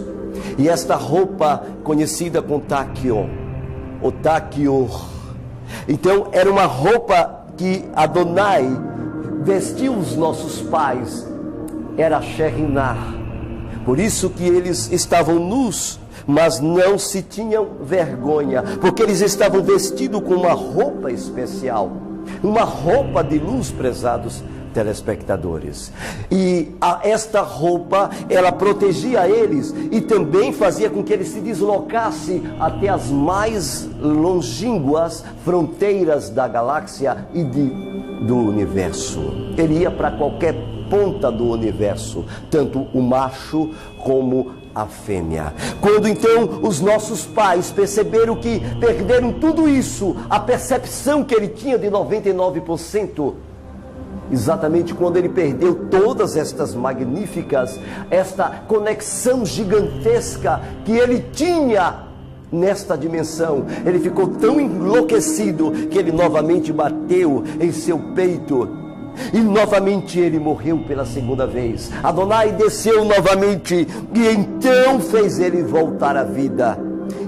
e esta roupa conhecida com taquion, o taquior, então era uma roupa que Adonai vestiu os nossos pais, era Sheriná. Por isso que eles estavam nus, mas não se tinham vergonha, porque eles estavam vestidos com uma roupa especial, uma roupa de luz, prezados telespectadores. E esta roupa, ela protegia eles e também fazia com que eles se deslocassem até as mais longínquas fronteiras da galáxia e do universo. Ele ia para qualquer ponta do universo, tanto o macho como a fêmea. Quando então os nossos pais perceberam que perderam tudo isso, a percepção que ele tinha de 99%, exatamente quando ele perdeu todas estas magníficas, esta conexão gigantesca que ele tinha nesta dimensão, ele ficou tão enlouquecido que ele novamente bateu em seu peito e novamente ele morreu pela segunda vez. Adonai desceu novamente e então fez ele voltar à vida.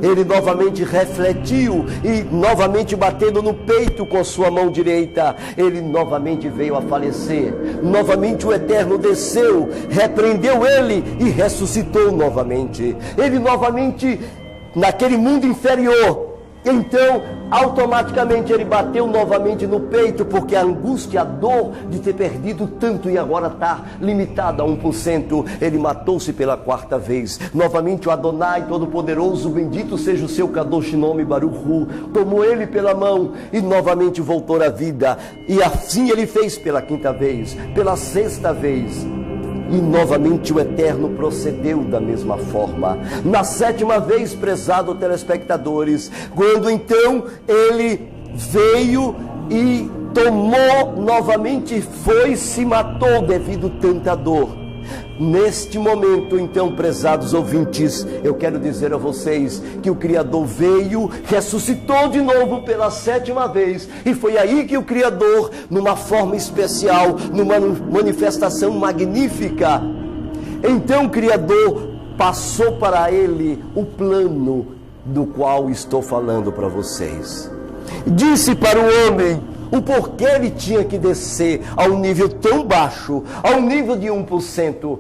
ele novamente refletiu e novamente batendo no peito com sua mão direita, ele novamente veio a falecer. Novamente o Eterno desceu, repreendeu ele e ressuscitou novamente. Ele novamente naquele mundo inferior. Então, automaticamente ele bateu novamente no peito, porque a angústia, a dor de ter perdido tanto e agora está limitada a 1%. Ele matou-se pela 4ª vez. Novamente o Adonai Todo-Poderoso, bendito seja o seu Kadosh Nome Baruch Hu, tomou ele pela mão e novamente voltou à vida. E assim ele fez pela 5ª vez, pela 6ª vez. E novamente o Eterno procedeu da mesma forma. Na 7ª vez, prezados telespectadores, quando então ele veio e tomou novamente, se matou devido a tanta dor. Neste momento, então, prezados ouvintes, eu quero dizer a vocês que o Criador veio, ressuscitou de novo pela 7ª vez, e foi aí que o Criador, numa forma especial, numa manifestação magnífica, então o Criador passou para ele o plano do qual estou falando para vocês. Disse para o homem o porquê ele tinha que descer a um nível tão baixo, ao nível de 1%,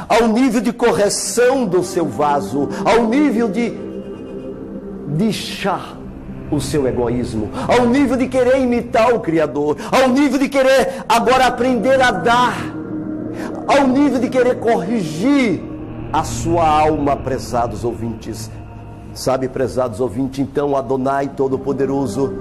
ao nível de correção do seu vaso, ao nível de deixar o seu egoísmo, ao nível de querer imitar o Criador, ao nível de querer agora aprender a dar, ao nível de querer corrigir a sua alma, prezados ouvintes. Sabe, prezados ouvintes, então Adonai Todo-Poderoso,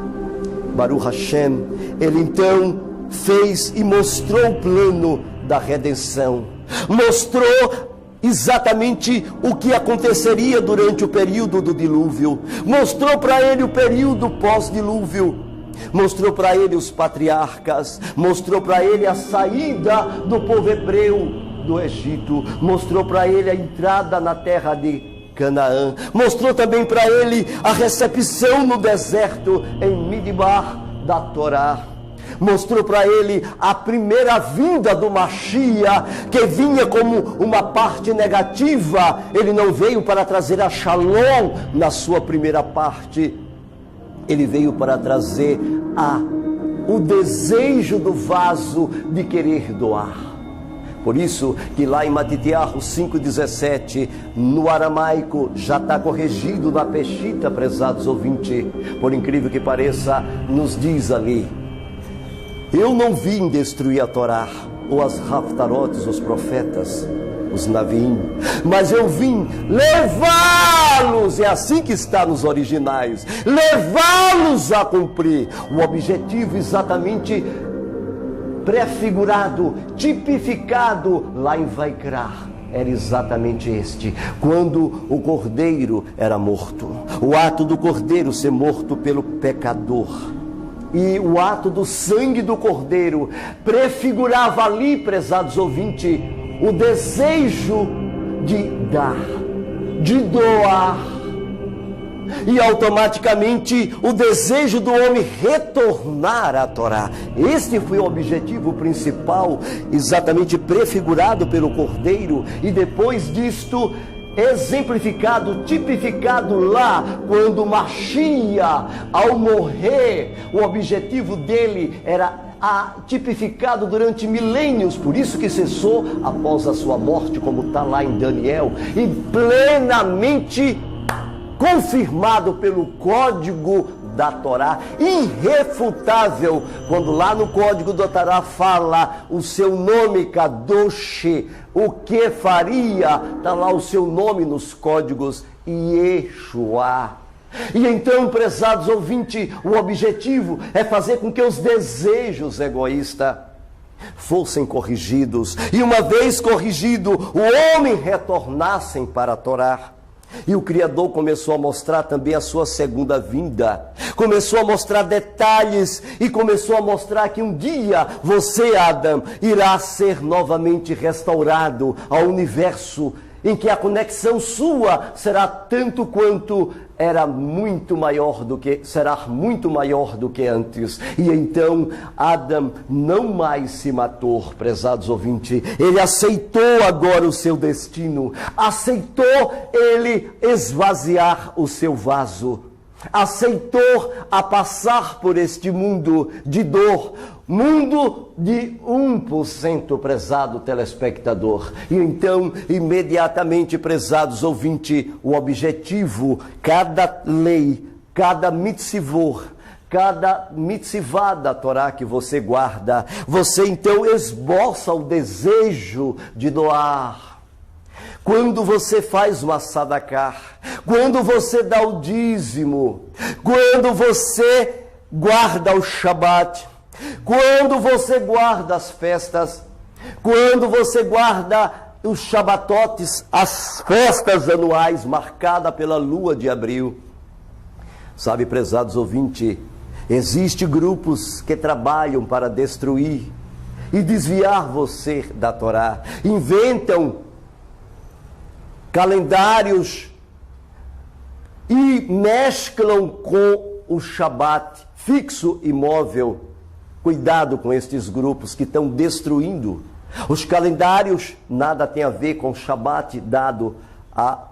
Baruch Hashem, ele então fez e mostrou o plano da redenção, mostrou exatamente o que aconteceria durante o período do dilúvio, mostrou para ele o período pós-dilúvio, mostrou para ele os patriarcas, mostrou para ele a saída do povo hebreu do Egito, mostrou para ele a entrada na terra de Canaã, mostrou também para ele a recepção no deserto em Midbar da Torá, mostrou para ele a primeira vinda do Mashiach, que vinha como uma parte negativa. Ele não veio para trazer a Shalom na sua primeira parte, ele veio para trazer o desejo do vaso de querer doar. Por isso que lá em Matitiahu 5,17, no aramaico, já está corrigido na Peshita, prezados ouvintes. Por incrível que pareça, nos diz ali: eu não vim destruir a Torá, ou as Haftarotes, os profetas, os Naviim, mas eu vim levá-los, é assim que está nos originais, levá-los a cumprir o objetivo exatamente prefigurado, tipificado lá em Vaikra. Era exatamente este, quando o cordeiro era morto, o ato do cordeiro ser morto pelo pecador, e o ato do sangue do cordeiro prefigurava ali, prezados ouvintes, o desejo de dar, de doar, e automaticamente o desejo do homem retornar à Torá. Este foi o objetivo principal, exatamente prefigurado pelo Cordeiro, e depois disto exemplificado, tipificado lá, quando Mashiach, ao morrer, o objetivo dele era tipificado durante milênios, por isso que cessou após a sua morte, como está lá em Daniel, e plenamente confirmado pelo código da Torá, irrefutável, quando lá no código da Torá fala o seu nome, Kadosh, o que faria, está lá o seu nome nos códigos, Yeshua. E então, prezados ouvintes, o objetivo é fazer com que os desejos egoístas fossem corrigidos, e uma vez corrigido, o homem retornassem para a Torá. E o Criador começou a mostrar também a sua segunda vinda, começou a mostrar detalhes, e começou a mostrar que um dia você, Adão, irá ser novamente restaurado ao universo em que a conexão sua será tanto quanto será muito maior do que antes. E então Adão não mais se matou, prezados ouvintes. Ele aceitou agora o seu destino. Aceitou ele esvaziar o seu vaso. Aceitou a passar por este mundo de dor, mundo de 1%, prezado telespectador. E então, imediatamente, prezados ouvintes, o objetivo, cada lei, cada mitzvot, cada mitzvah da Torá que você guarda, você então esboça o desejo de doar. Quando você faz uma sadakah, quando você dá o dízimo, quando você guarda o Shabat, quando você guarda as festas, quando você guarda os Shabatotes, as festas anuais marcadas pela lua de abril. Sabe, prezados ouvintes, existem grupos que trabalham para destruir e desviar você da Torá. Inventam calendários e mesclam com o Shabat fixo e móvel. Cuidado com estes grupos que estão destruindo. Os calendários nada tem a ver com o Shabat dado a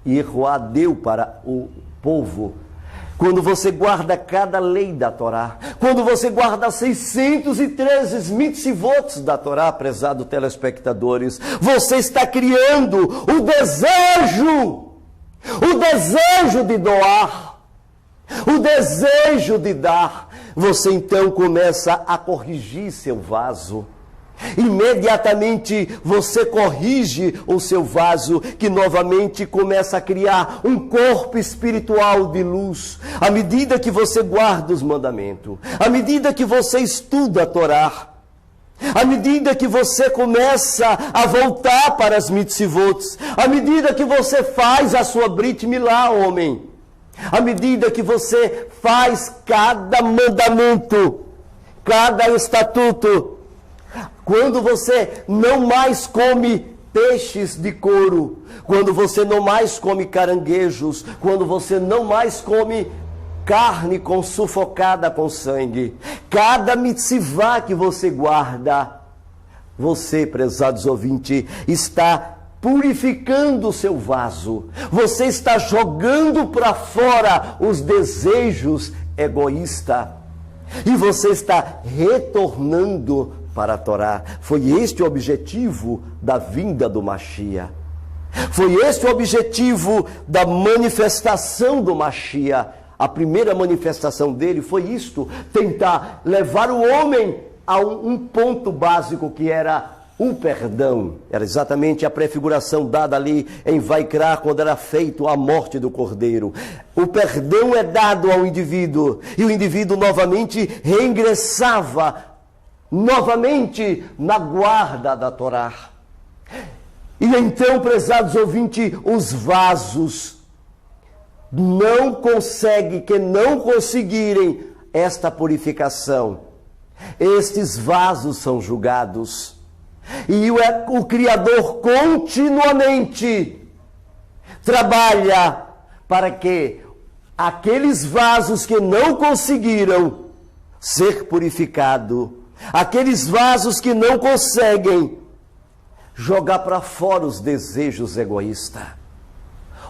Yehoá deu para o povo. Quando você guarda cada lei da Torá, quando você guarda 613 mitzvot da Torá, prezado telespectadores, você está criando o desejo de doar, o desejo de dar. Você então começa a corrigir seu vaso. Imediatamente você corrige o seu vaso, que novamente começa a criar um corpo espiritual de luz. À medida que você guarda os mandamentos, à medida que você estuda a Torá, à medida que você começa a voltar para as mitzvot, à medida que você faz a sua Brit Milá, homem, à medida que você faz cada mandamento, cada estatuto, quando você não mais come peixes de couro, quando você não mais come caranguejos, quando você não mais come carne sufocada com sangue, cada mitzvah que você guarda, você, prezados ouvintes, está purificando o seu vaso. Você está jogando para fora os desejos egoístas e você está retornando para a Torá. Foi este o objetivo da vinda do Mashiach. Foi este o objetivo da manifestação do Mashiach. A primeira manifestação dele foi isto: tentar levar o homem a um ponto básico que era o perdão. Era exatamente a prefiguração dada ali em Vaikra, quando era feito a morte do Cordeiro. O perdão é dado ao indivíduo, e o indivíduo novamente reingressava novamente na guarda da Torá. E então, prezados ouvintes, os vasos não conseguirem esta purificação. Estes vasos são julgados. E o Criador continuamente trabalha para que aqueles vasos que não conseguiram ser purificados, aqueles vasos que não conseguem jogar para fora os desejos egoístas.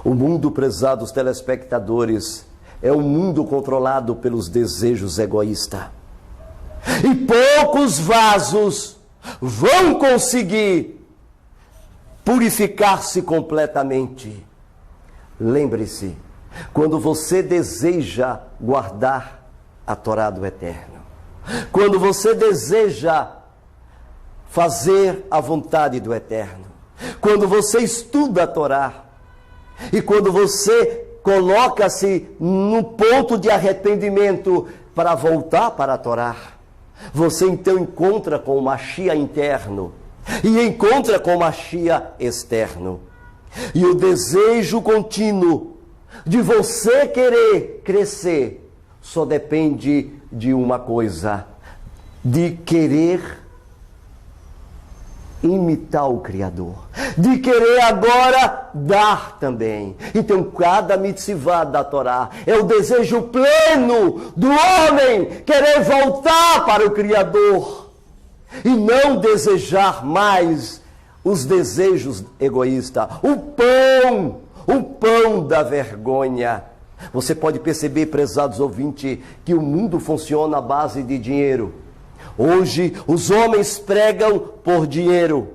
O mundo, prezados telespectadores, é um mundo controlado pelos desejos egoístas. E poucos vasos vão conseguir purificar-se completamente. Lembre-se, quando você deseja guardar a Torá do Eterno, quando você deseja fazer a vontade do Eterno, quando você estuda a Torá, e quando você coloca-se no ponto de arrependimento para voltar para a Torá, você então encontra com o Mashiach interno e encontra com o Mashiach externo. E o desejo contínuo de você querer crescer só depende de uma coisa: de querer imitar o Criador, de querer agora dar também. Então, cada mitzvah da Torá é o desejo pleno do homem querer voltar para o Criador e não desejar mais os desejos egoístas. O pão da vergonha. Você pode perceber, prezados ouvintes, que o mundo funciona à base de dinheiro. Hoje, os homens pregam por dinheiro.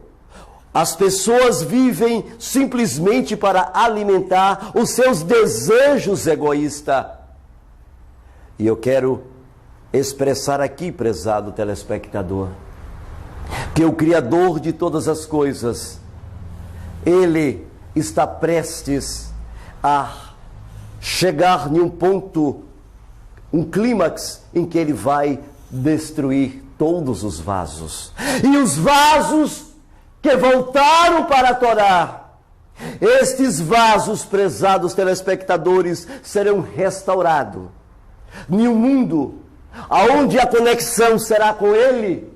As pessoas vivem simplesmente para alimentar os seus desejos egoístas. E eu quero expressar aqui, prezado telespectador, que o Criador de todas as coisas, Ele está prestes a chegar em um ponto, um clímax, em que Ele vai destruir todos os vasos. E os vasos que voltaram para a Torá, estes vasos, prezados telespectadores, serão restaurados em um mundo onde a conexão será com Ele.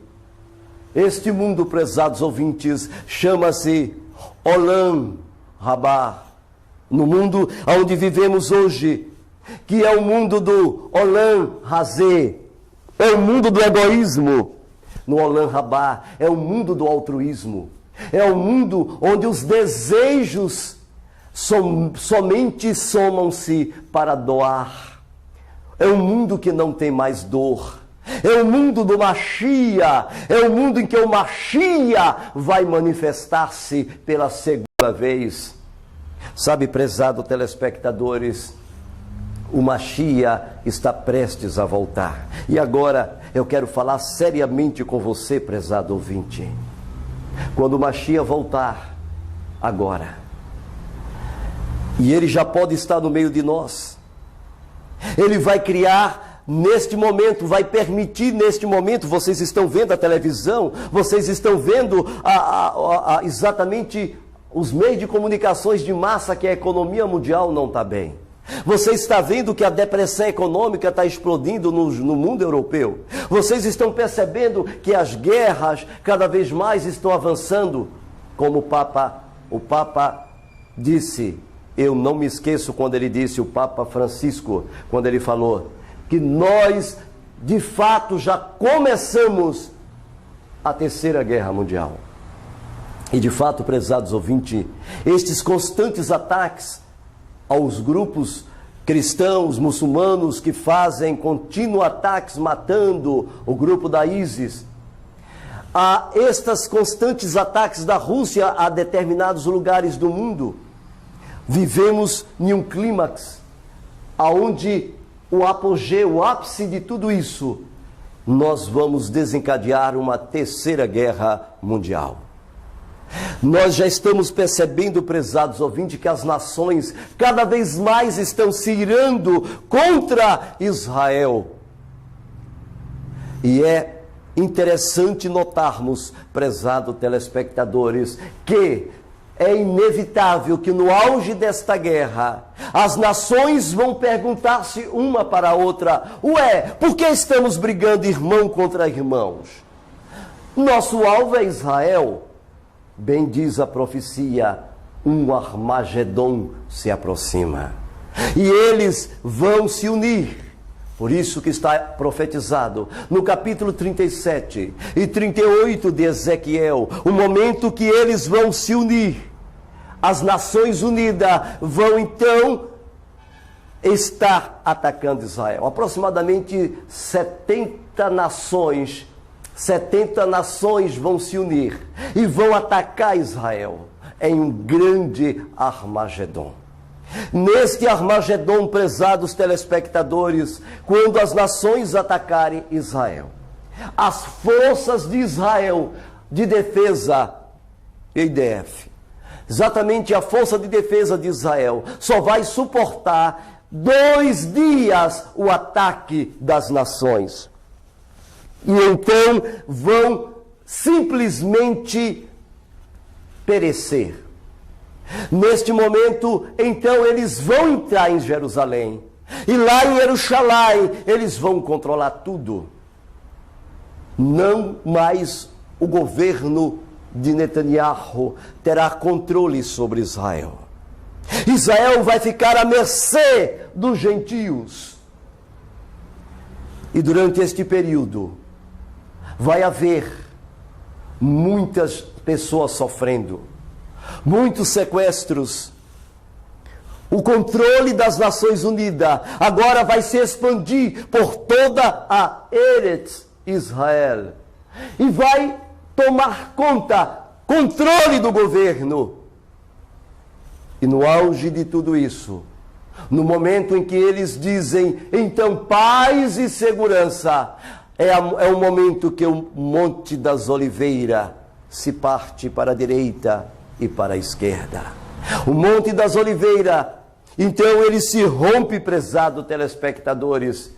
Este mundo, prezados ouvintes, chama-se Olam Rabá. No mundo onde vivemos hoje, que é o mundo do Olam Hazé, é o mundo do egoísmo. No Olam Rabá é o mundo do altruísmo. É o mundo onde os desejos somente somam-se para doar. É um mundo que não tem mais dor. É o mundo do Mashiach. É o mundo em que o Mashiach vai manifestar-se pela segunda vez. Sabe, prezado telespectadores, o Mashiach está prestes a voltar. E agora eu quero falar seriamente com você, prezado ouvinte. Quando o Mashiach voltar, agora, e ele já pode estar no meio de nós, ele vai criar neste momento, vai permitir neste momento, vocês estão vendo a televisão, vocês estão vendo exatamente os meios de comunicações de massa, que a economia mundial não está bem. Você está vendo que a depressão econômica está explodindo no mundo europeu. Vocês estão percebendo que as guerras cada vez mais estão avançando. Como o Papa disse, eu não me esqueço quando ele disse, o Papa Francisco, quando ele falou que nós, de fato, já começamos a Terceira Guerra Mundial. E de fato, prezados ouvintes, estes constantes ataques aos grupos cristãos, muçulmanos, que fazem contínuos ataques, matando o grupo da ISIS, a estes constantes ataques da Rússia a determinados lugares do mundo, vivemos em um clímax, aonde o apogeu, o ápice de tudo isso, nós vamos desencadear uma Terceira Guerra Mundial. Nós já estamos percebendo, prezados ouvintes, que as nações cada vez mais estão se irando contra Israel. E é interessante notarmos, prezados telespectadores, que é inevitável que no auge desta guerra, as nações vão perguntar-se uma para a outra: ué, por que estamos brigando irmão contra irmãos? Nosso alvo é Israel. Bem diz a profecia, um Armagedon se aproxima. E eles vão se unir. Por isso que está profetizado no capítulo 37 e 38 de Ezequiel, o momento que eles vão se unir. As Nações Unidas vão então estar atacando Israel. Aproximadamente 70 nações vão se unir e vão atacar Israel em um grande Armagedon. Neste Armagedon, prezados telespectadores, quando as nações atacarem Israel, as forças de Israel de defesa, IDF, exatamente a força de defesa de Israel, só vai suportar 2 dias o ataque das nações. E então vão simplesmente perecer. Neste momento, então, eles vão entrar em Jerusalém. E lá em Jerusalém, eles vão controlar tudo. Não mais o governo de Netanyahu terá controle sobre Israel. Israel vai ficar à mercê dos gentios. E durante este período, vai haver muitas pessoas sofrendo, muitos sequestros. O controle das Nações Unidas agora vai se expandir por toda a Eretz Israel. E vai tomar controle do governo. E no auge de tudo isso, no momento em que eles dizem, então, paz e segurança, é o momento que o Monte das Oliveiras se parte para a direita e para a esquerda. O Monte das Oliveiras, então ele se rompe, prezados telespectadores,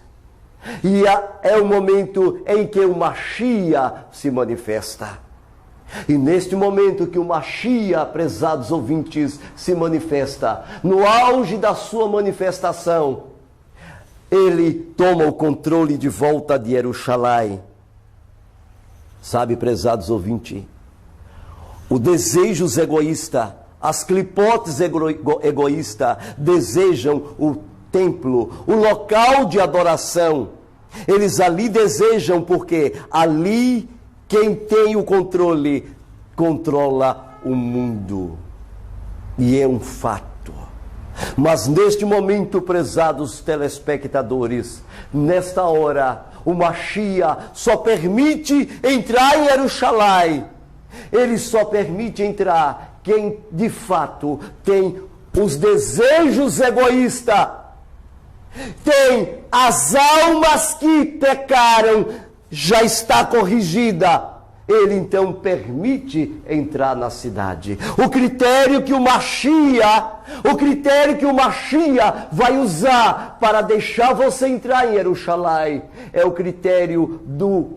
e é o momento em que o Mashiach se manifesta. E neste momento que o Mashiach, prezados ouvintes, se manifesta, no auge da sua manifestação, ele toma o controle de volta de Jerusalém. Sabe, prezados ouvintes, o desejos egoísta, as clipotes egoístas desejam o templo, o local de adoração. Eles ali desejam porque ali quem tem o controle controla o mundo. E é um fato. Mas neste momento, prezados telespectadores, nesta hora, o Mashiach só permite entrar em Jerusalém. Ele só permite entrar quem de fato tem os desejos egoístas, tem as almas que pecaram, já está corrigida. Ele então permite entrar na cidade. O critério que o Mashiach vai usar para deixar você entrar em Jerusalém é o critério do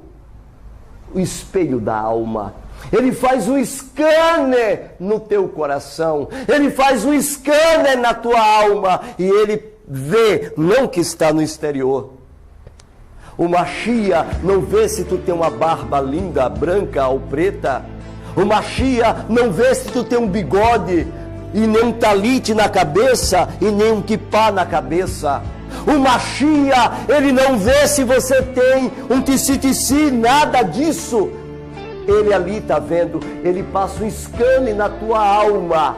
espelho da alma. Ele faz um scanner no teu coração. Ele faz um scanner na tua alma. E ele vê, não que está no exterior. O Mashiach não vê se tu tem uma barba linda, branca ou preta. O Mashiach não vê se tu tem um bigode e nem um talite na cabeça e nem um kippá na cabeça. O Mashiach, ele não vê se você tem um tissi, nada disso. Ele ali está vendo, ele passa um scanner na tua alma.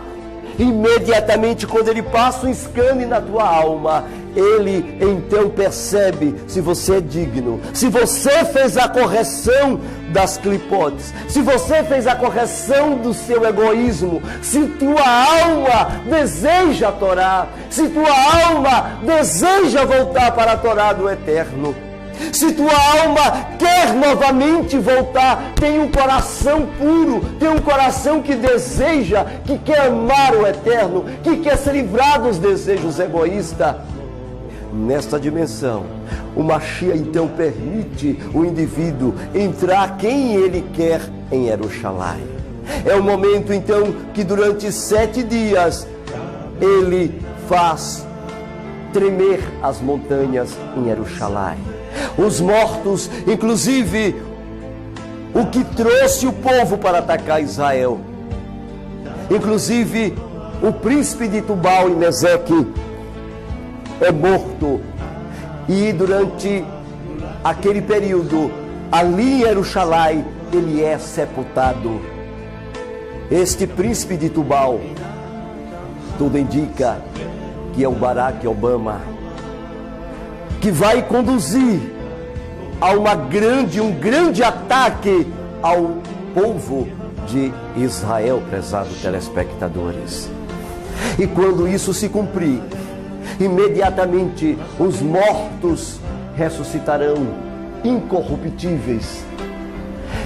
Imediatamente quando ele passa um scanner na tua alma, ele então percebe se você é digno, se você fez a correção das clipotes, se você fez a correção do seu egoísmo, se tua alma deseja a Torá, se tua alma deseja voltar para a Torá do Eterno. Se tua alma quer novamente voltar, tem um coração puro, tem um coração que deseja, que quer amar o Eterno, que quer se livrar dos desejos egoístas. Nesta dimensão, o Mashiach então permite o indivíduo entrar quem ele quer em Jerusalém. É o momento então que durante 7 dias ele faz tremer as montanhas em Jerusalém. Os mortos, inclusive o que trouxe o povo para atacar Israel, inclusive o príncipe de Tubal e Meseque é morto. E durante aquele período, ali em Jerusalém, ele é sepultado. Este príncipe de Tubal, tudo indica que é o Barack Obama, que vai conduzir a um grande ataque ao povo de Israel, prezados telespectadores. E quando isso se cumprir, imediatamente os mortos ressuscitarão incorruptíveis.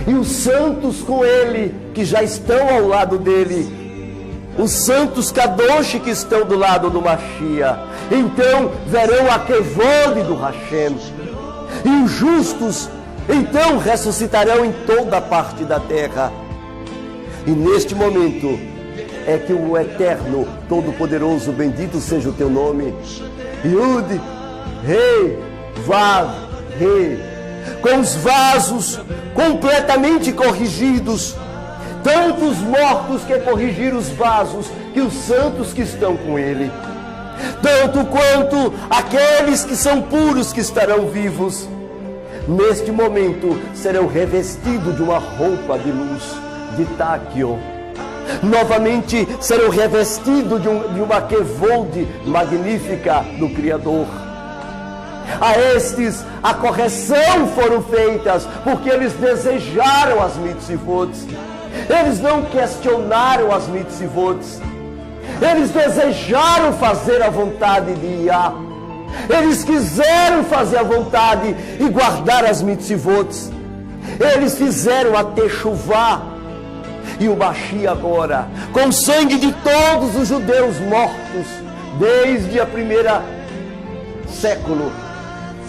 E os santos com ele, que já estão ao lado dele, os santos Kadosh que estão do lado do Mashiach, então verão a Kevod do Hashem. E os justos então ressuscitarão em toda a parte da terra. E neste momento é que o Eterno, Todo-Poderoso, bendito seja o teu nome, Yud, Rei, Vav, Rei, com os vasos completamente corrigidos, tantos mortos que corrigiram os vasos, que os santos que estão com ele, tanto quanto aqueles que são puros que estarão vivos, neste momento serão revestidos de uma roupa de luz, de táquio. Novamente serão revestidos de uma quevode magnífica do Criador. A estes a correção foram feitas, porque eles desejaram as mitzvot. Eles não questionaram as mitzvot. Eles desejaram fazer a vontade de Yah. Eles quiseram fazer a vontade e guardar as mitzvot. Eles fizeram a techuvá. E o Mashiach agora, com o sangue de todos os judeus mortos, desde a primeira século,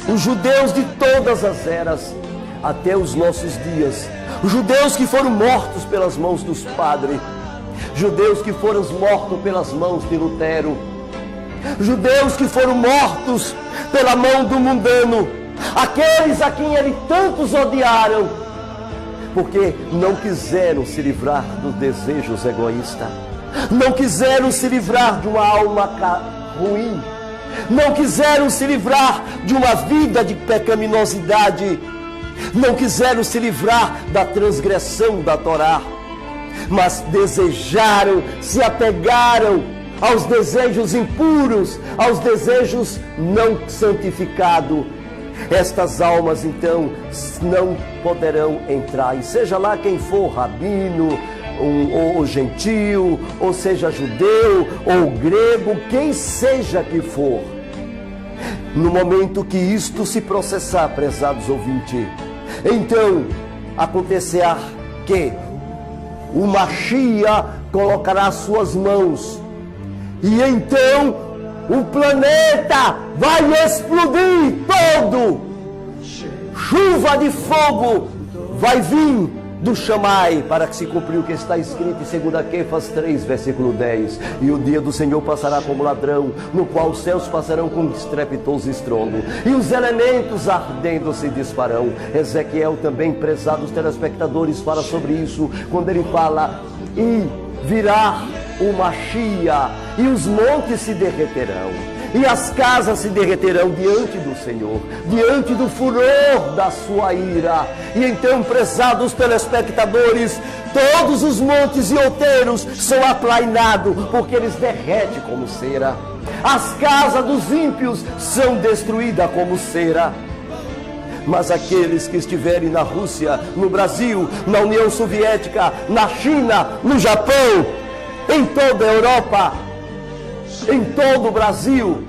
os judeus de todas as eras, até os nossos dias, os judeus que foram mortos pelas mãos dos padres, judeus que foram mortos pelas mãos de Lutero, judeus que foram mortos pela mão do mundano, aqueles a quem ele tantos odiaram, porque não quiseram se livrar dos desejos egoístas, não quiseram se livrar de uma alma ruim, não quiseram se livrar de uma vida de pecaminosidade, não quiseram se livrar da transgressão da Torá, mas desejaram, se apegaram aos desejos impuros, aos desejos não santificados. Estas almas então não poderão entrar, e seja lá quem for, rabino, ou gentil, ou seja judeu, ou grego, quem seja que for, no momento que isto se processar, prezados ouvintes, então acontecerá que o Mashiach colocará as suas mãos, e então o planeta vai explodir todo. Chuva de fogo vai vir do Shammai, para que se cumprir o que está escrito em 2 Quefas 3, versículo 10. E o dia do Senhor passará como ladrão, no qual os céus passarão com estrepitoso estrondo, e os elementos ardendo se disparão. Ezequiel também, prezados telespectadores, fala sobre isso, quando ele fala, e virá o Mashiach, e os montes se derreterão, e as casas se derreterão diante do Senhor, diante do furor da sua ira. E então, prezados telespectadores, todos os montes e outeiros são aplainados, porque eles derretem como cera. As casas dos ímpios são destruídas como cera. Mas aqueles que estiverem na Rússia, no Brasil, na União Soviética, na China, no Japão, em toda a Europa, em todo o Brasil,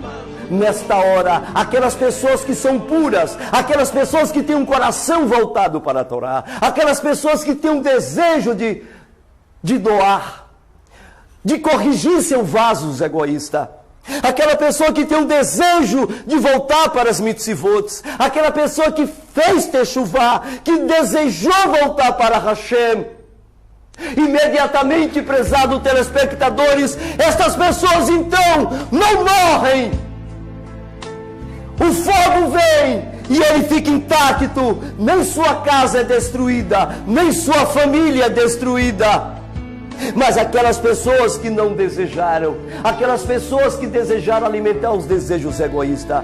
nesta hora, aquelas pessoas que são puras, aquelas pessoas que têm um coração voltado para a Torá, aquelas pessoas que têm um desejo de doar, de corrigir seus vasos egoístas, aquela pessoa que tem um desejo de voltar para as mitzvot, aquela pessoa que fez techuvá, que desejou voltar para Hashem, imediatamente, prezados telespectadores, estas pessoas então não morrem. O fogo vem e ele fica intacto, nem sua casa é destruída, nem sua família é destruída. Mas aquelas pessoas que não desejaram, aquelas pessoas que desejaram alimentar os desejos egoístas,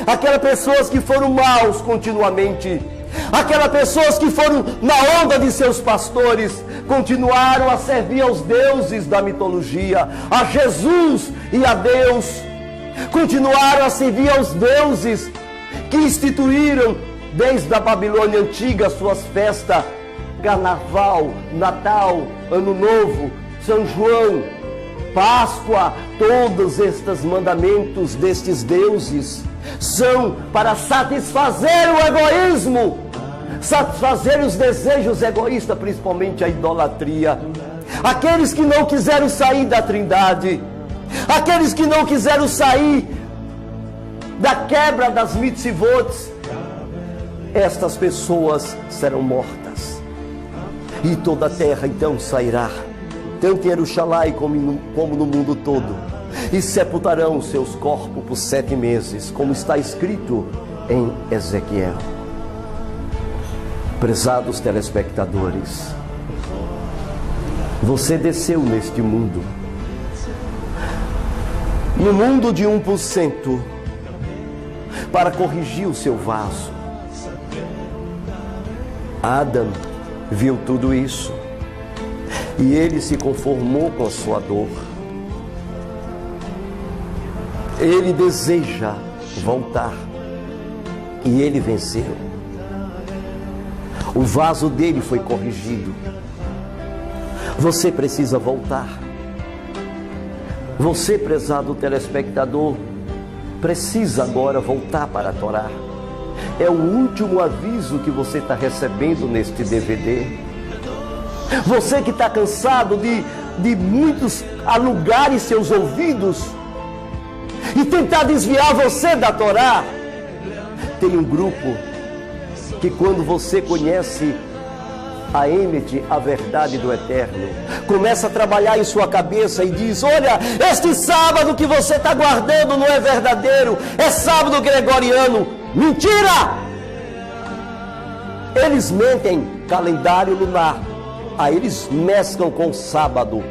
aquelas pessoas que foram maus continuamente, aquelas pessoas que foram na onda de seus pastores, continuaram a servir aos deuses da mitologia, a Jesus e a Deus, continuaram a servir aos deuses que instituíram desde a Babilônia antiga suas festas, Carnaval, Natal, Ano Novo, São João, Páscoa. Todos estes mandamentos destes deuses são para satisfazer o egoísmo, satisfazer os desejos egoístas, principalmente a idolatria. Aqueles que não quiseram sair da Trindade, aqueles que não quiseram sair da quebra das mitzvot, estas pessoas serão mortas. E toda a terra então sairá, tanto em Jerusalém como no mundo todo, e sepultarão seus corpos por 7 meses, como está escrito em Ezequiel. Prezados telespectadores, Você desceu neste mundo, no mundo de 1%, para corrigir o seu vaso. Adão viu tudo isso e ele se conformou com a sua dor. Ele deseja voltar e ele venceu. O vaso dele foi corrigido. Você precisa voltar. Você, prezado telespectador, precisa agora voltar para a Torá. É o último aviso que você está recebendo neste DVD. Você que está cansado de muitos alugarem seus ouvidos e tentar desviar você da Torá. Tem um grupo que, quando você conhece a Emet, a verdade do Eterno, começa a trabalhar em sua cabeça e diz: olha, este sábado que você está guardando não é verdadeiro, é sábado gregoriano. Mentira! Eles mentem calendário lunar, aí eles mesclam com o sábado,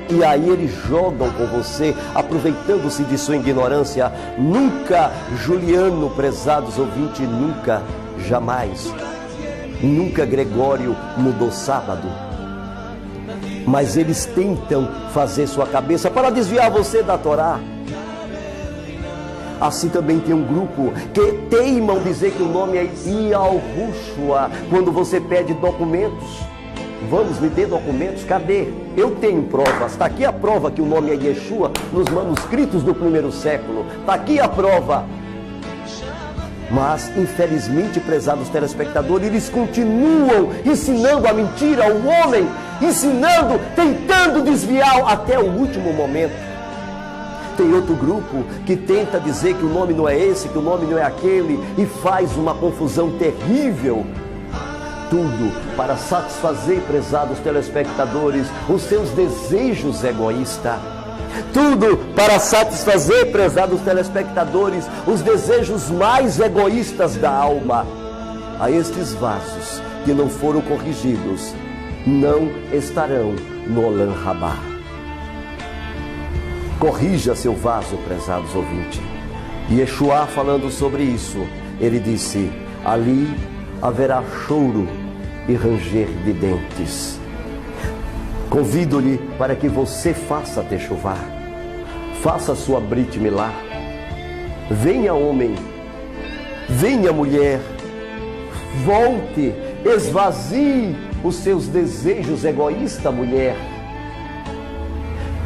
e aí eles jogam com você, aproveitando-se de sua ignorância. Nunca, Juliano, prezados ouvintes, nunca, jamais, nunca Gregório mudou sábado. Mas eles tentam fazer sua cabeça para desviar você da Torá. Assim também tem um grupo que teimam dizer que o nome é Yahushua quando você pede documentos. Vamos, me dê documentos, cadê? Eu tenho provas, está aqui a prova que o nome é Yeshua nos manuscritos do primeiro século, está aqui a prova. Mas, infelizmente, prezados telespectadores, eles continuam ensinando a mentira ao homem, ensinando, tentando desviar até o último momento. Tem outro grupo que tenta dizer que o nome não é esse, que o nome não é aquele, e faz uma confusão terrível. Tudo para satisfazer, prezados telespectadores, os seus desejos egoístas. Tudo para satisfazer, prezados telespectadores, os desejos mais egoístas da alma. A estes vasos que não foram corrigidos, não estarão no Olam Rabá. Corrija seu vaso, prezados ouvintes. Yeshua, falando sobre isso, ele disse: ali haverá choro e ranger de dentes. Convido-lhe para que você faça techuvá, faça sua Brit Milá. Venha, homem, venha, mulher, volte, esvazie os seus desejos egoístas, mulher.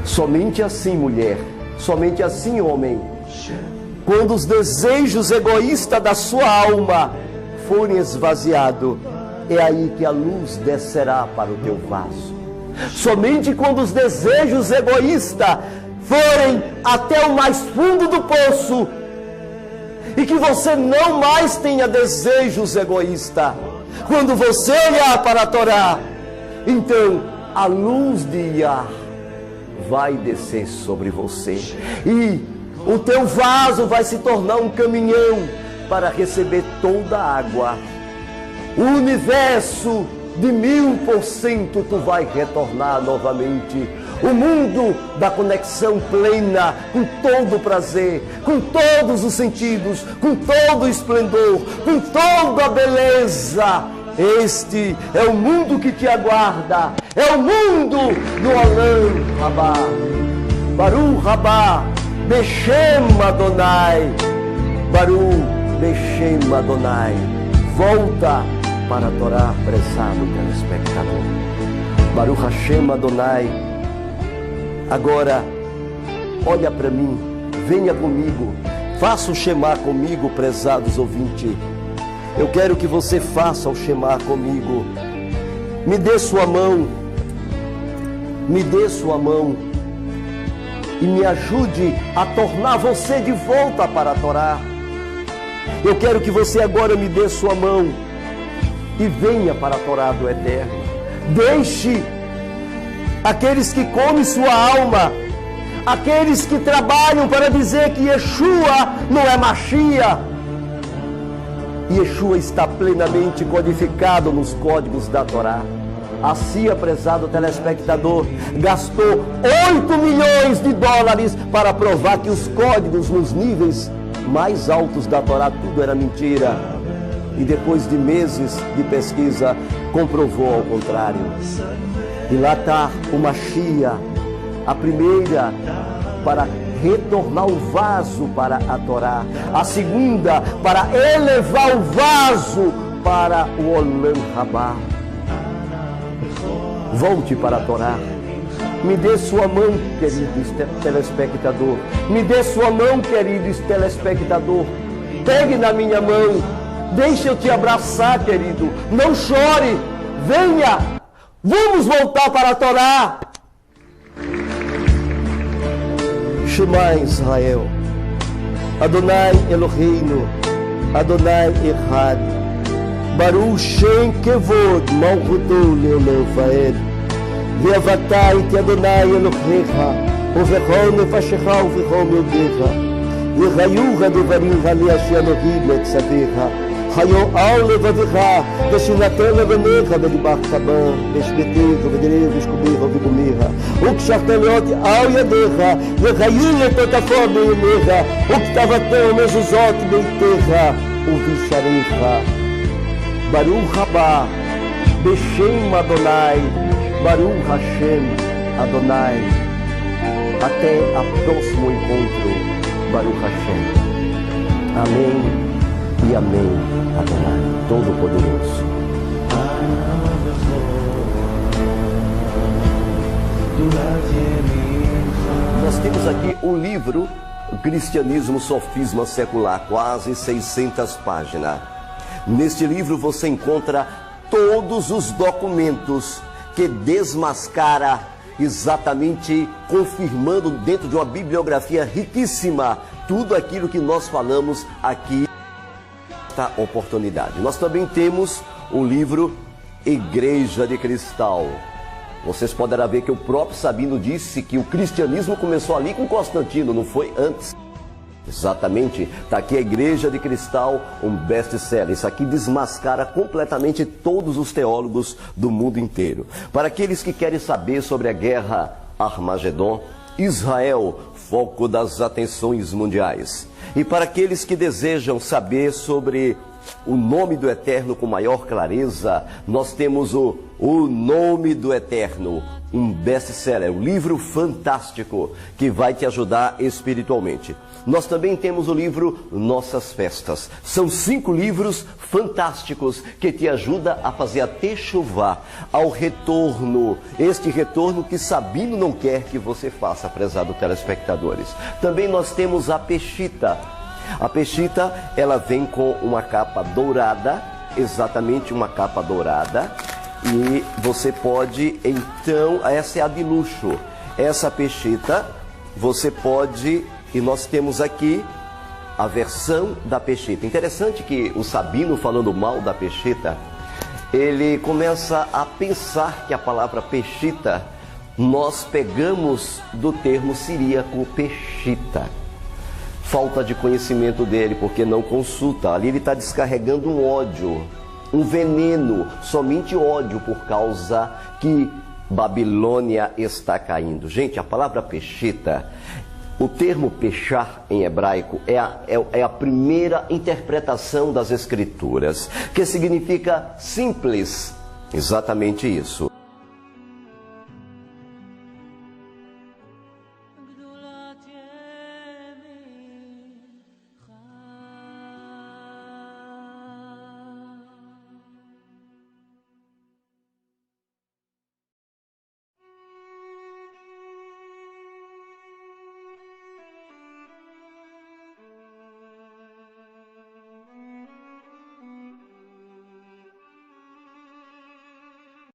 Somente assim, mulher, somente assim, homem, quando os desejos egoístas da sua alma forem esvaziados, é aí que a luz descerá para o teu vaso. Somente quando os desejos egoístas forem até o mais fundo do poço, e que você não mais tenha desejos egoístas, quando você olhar para a Torá, então a luz de Yah vai descer sobre você, e o teu vaso vai se tornar um caminhão para receber toda a água. O universo de 1000% tu vai retornar novamente. O mundo da conexão plena, com todo o prazer, com todos os sentidos, com todo o esplendor, com toda a beleza. Este é o mundo que te aguarda, é o mundo do Olam Rabá. Baruch Rabá, Beshem Adonai, Baruch Beshem Adonai. Volta para a Torá, prezado telespectador. Baruch Hashem Adonai. Agora, olha para mim, venha comigo, faça o Shema comigo, prezados ouvintes. Eu quero que você faça o Shema comigo. Me dê sua mão, me dê sua mão e me ajude a tornar você de volta para a Torá. Eu quero que você agora me dê sua mão e venha para a Torá do Eterno. Deixe aqueles que comem sua alma, aqueles que trabalham para dizer que Yeshua não é Mashiach. Yeshua está plenamente codificado nos códigos da Torá. A CIA, prezado telespectador, gastou 8 milhões de dólares para provar que os códigos nos níveis mais altos da Torá, tudo era mentira. E depois de meses de pesquisa, comprovou ao contrário. E lá está uma Shia, a primeira para retornar o vaso para a Torá, a segunda para elevar o vaso para o Olam Rabá. Volte para a Torá. Me dê sua mão, querido telespectador. Me dê sua mão, querido telespectador. Pegue na minha mão. Deixe eu te abraçar, querido. Não chore. Venha. Vamos voltar para a Torá. Shema Israel. Adonai Eloheinu. Adonai Echad. Baruch Shem Kevod Malchuto Leolam Vaed. Ve'avatai te Adonai Elohecha, uvechol nefashecha uvechol mildecha. V'chayucha devarim ha'le'asher Elohim le'tzavecha. Chayo al levavecha, v'shinater levanecha v'libach bam, v'shmetecha v'direv v'shkubecha v'gumecha. Ukshachta leot al yadecha, v'chayu letotafo be'yemecha, uktavater mezuzot beitecha, u'visharecha. Baruch haba, Beshem Adonai, Baruch Hashem Adonai. Até o próximo encontro, Baruch Hashem. Amém e amém, Adonai, Todo-Poderoso. Nós temos aqui o livro Cristianismo Sofisma Secular, quase 600 páginas. Neste livro você encontra todos os documentos que desmascara, exatamente confirmando dentro de uma bibliografia riquíssima tudo aquilo que nós falamos aqui nesta oportunidade. Nós também temos o livro Igreja de Cristal. Vocês poderão ver que o próprio Sabino disse que o cristianismo começou ali com Constantino, não foi antes. Exatamente, está aqui a Igreja de Cristal, um best-seller. Isso aqui desmascara completamente todos os teólogos do mundo inteiro. Para aqueles que querem saber sobre a guerra Armagedon, Israel, foco das atenções mundiais. E para aqueles que desejam saber sobre o nome do Eterno com maior clareza, nós temos o Nome do Eterno, um best-seller, um livro fantástico que vai te ajudar espiritualmente. Nós também temos o livro Nossas Festas. São 5 livros fantásticos que te ajudam a fazer a techuvá, ao retorno. Este retorno que Sabino não quer que você faça, prezado telespectadores. Também nós temos a Peshita. A Peshita, ela vem com uma capa dourada, exatamente uma capa dourada. E você pode, então, essa é a de luxo. Essa Peshita, você pode... E nós temos aqui a versão da Peshita. Interessante que o Sabino, falando mal da Peshita, ele começa a pensar que a palavra Peshita nós pegamos do termo siríaco Peshita. Falta de conhecimento dele, porque não consulta. Ali ele está descarregando um ódio, um veneno, somente ódio por causa que Babilônia está caindo. Gente, a palavra Peshita... O termo pechar em hebraico é a primeira interpretação das Escrituras, que significa simples, exatamente isso.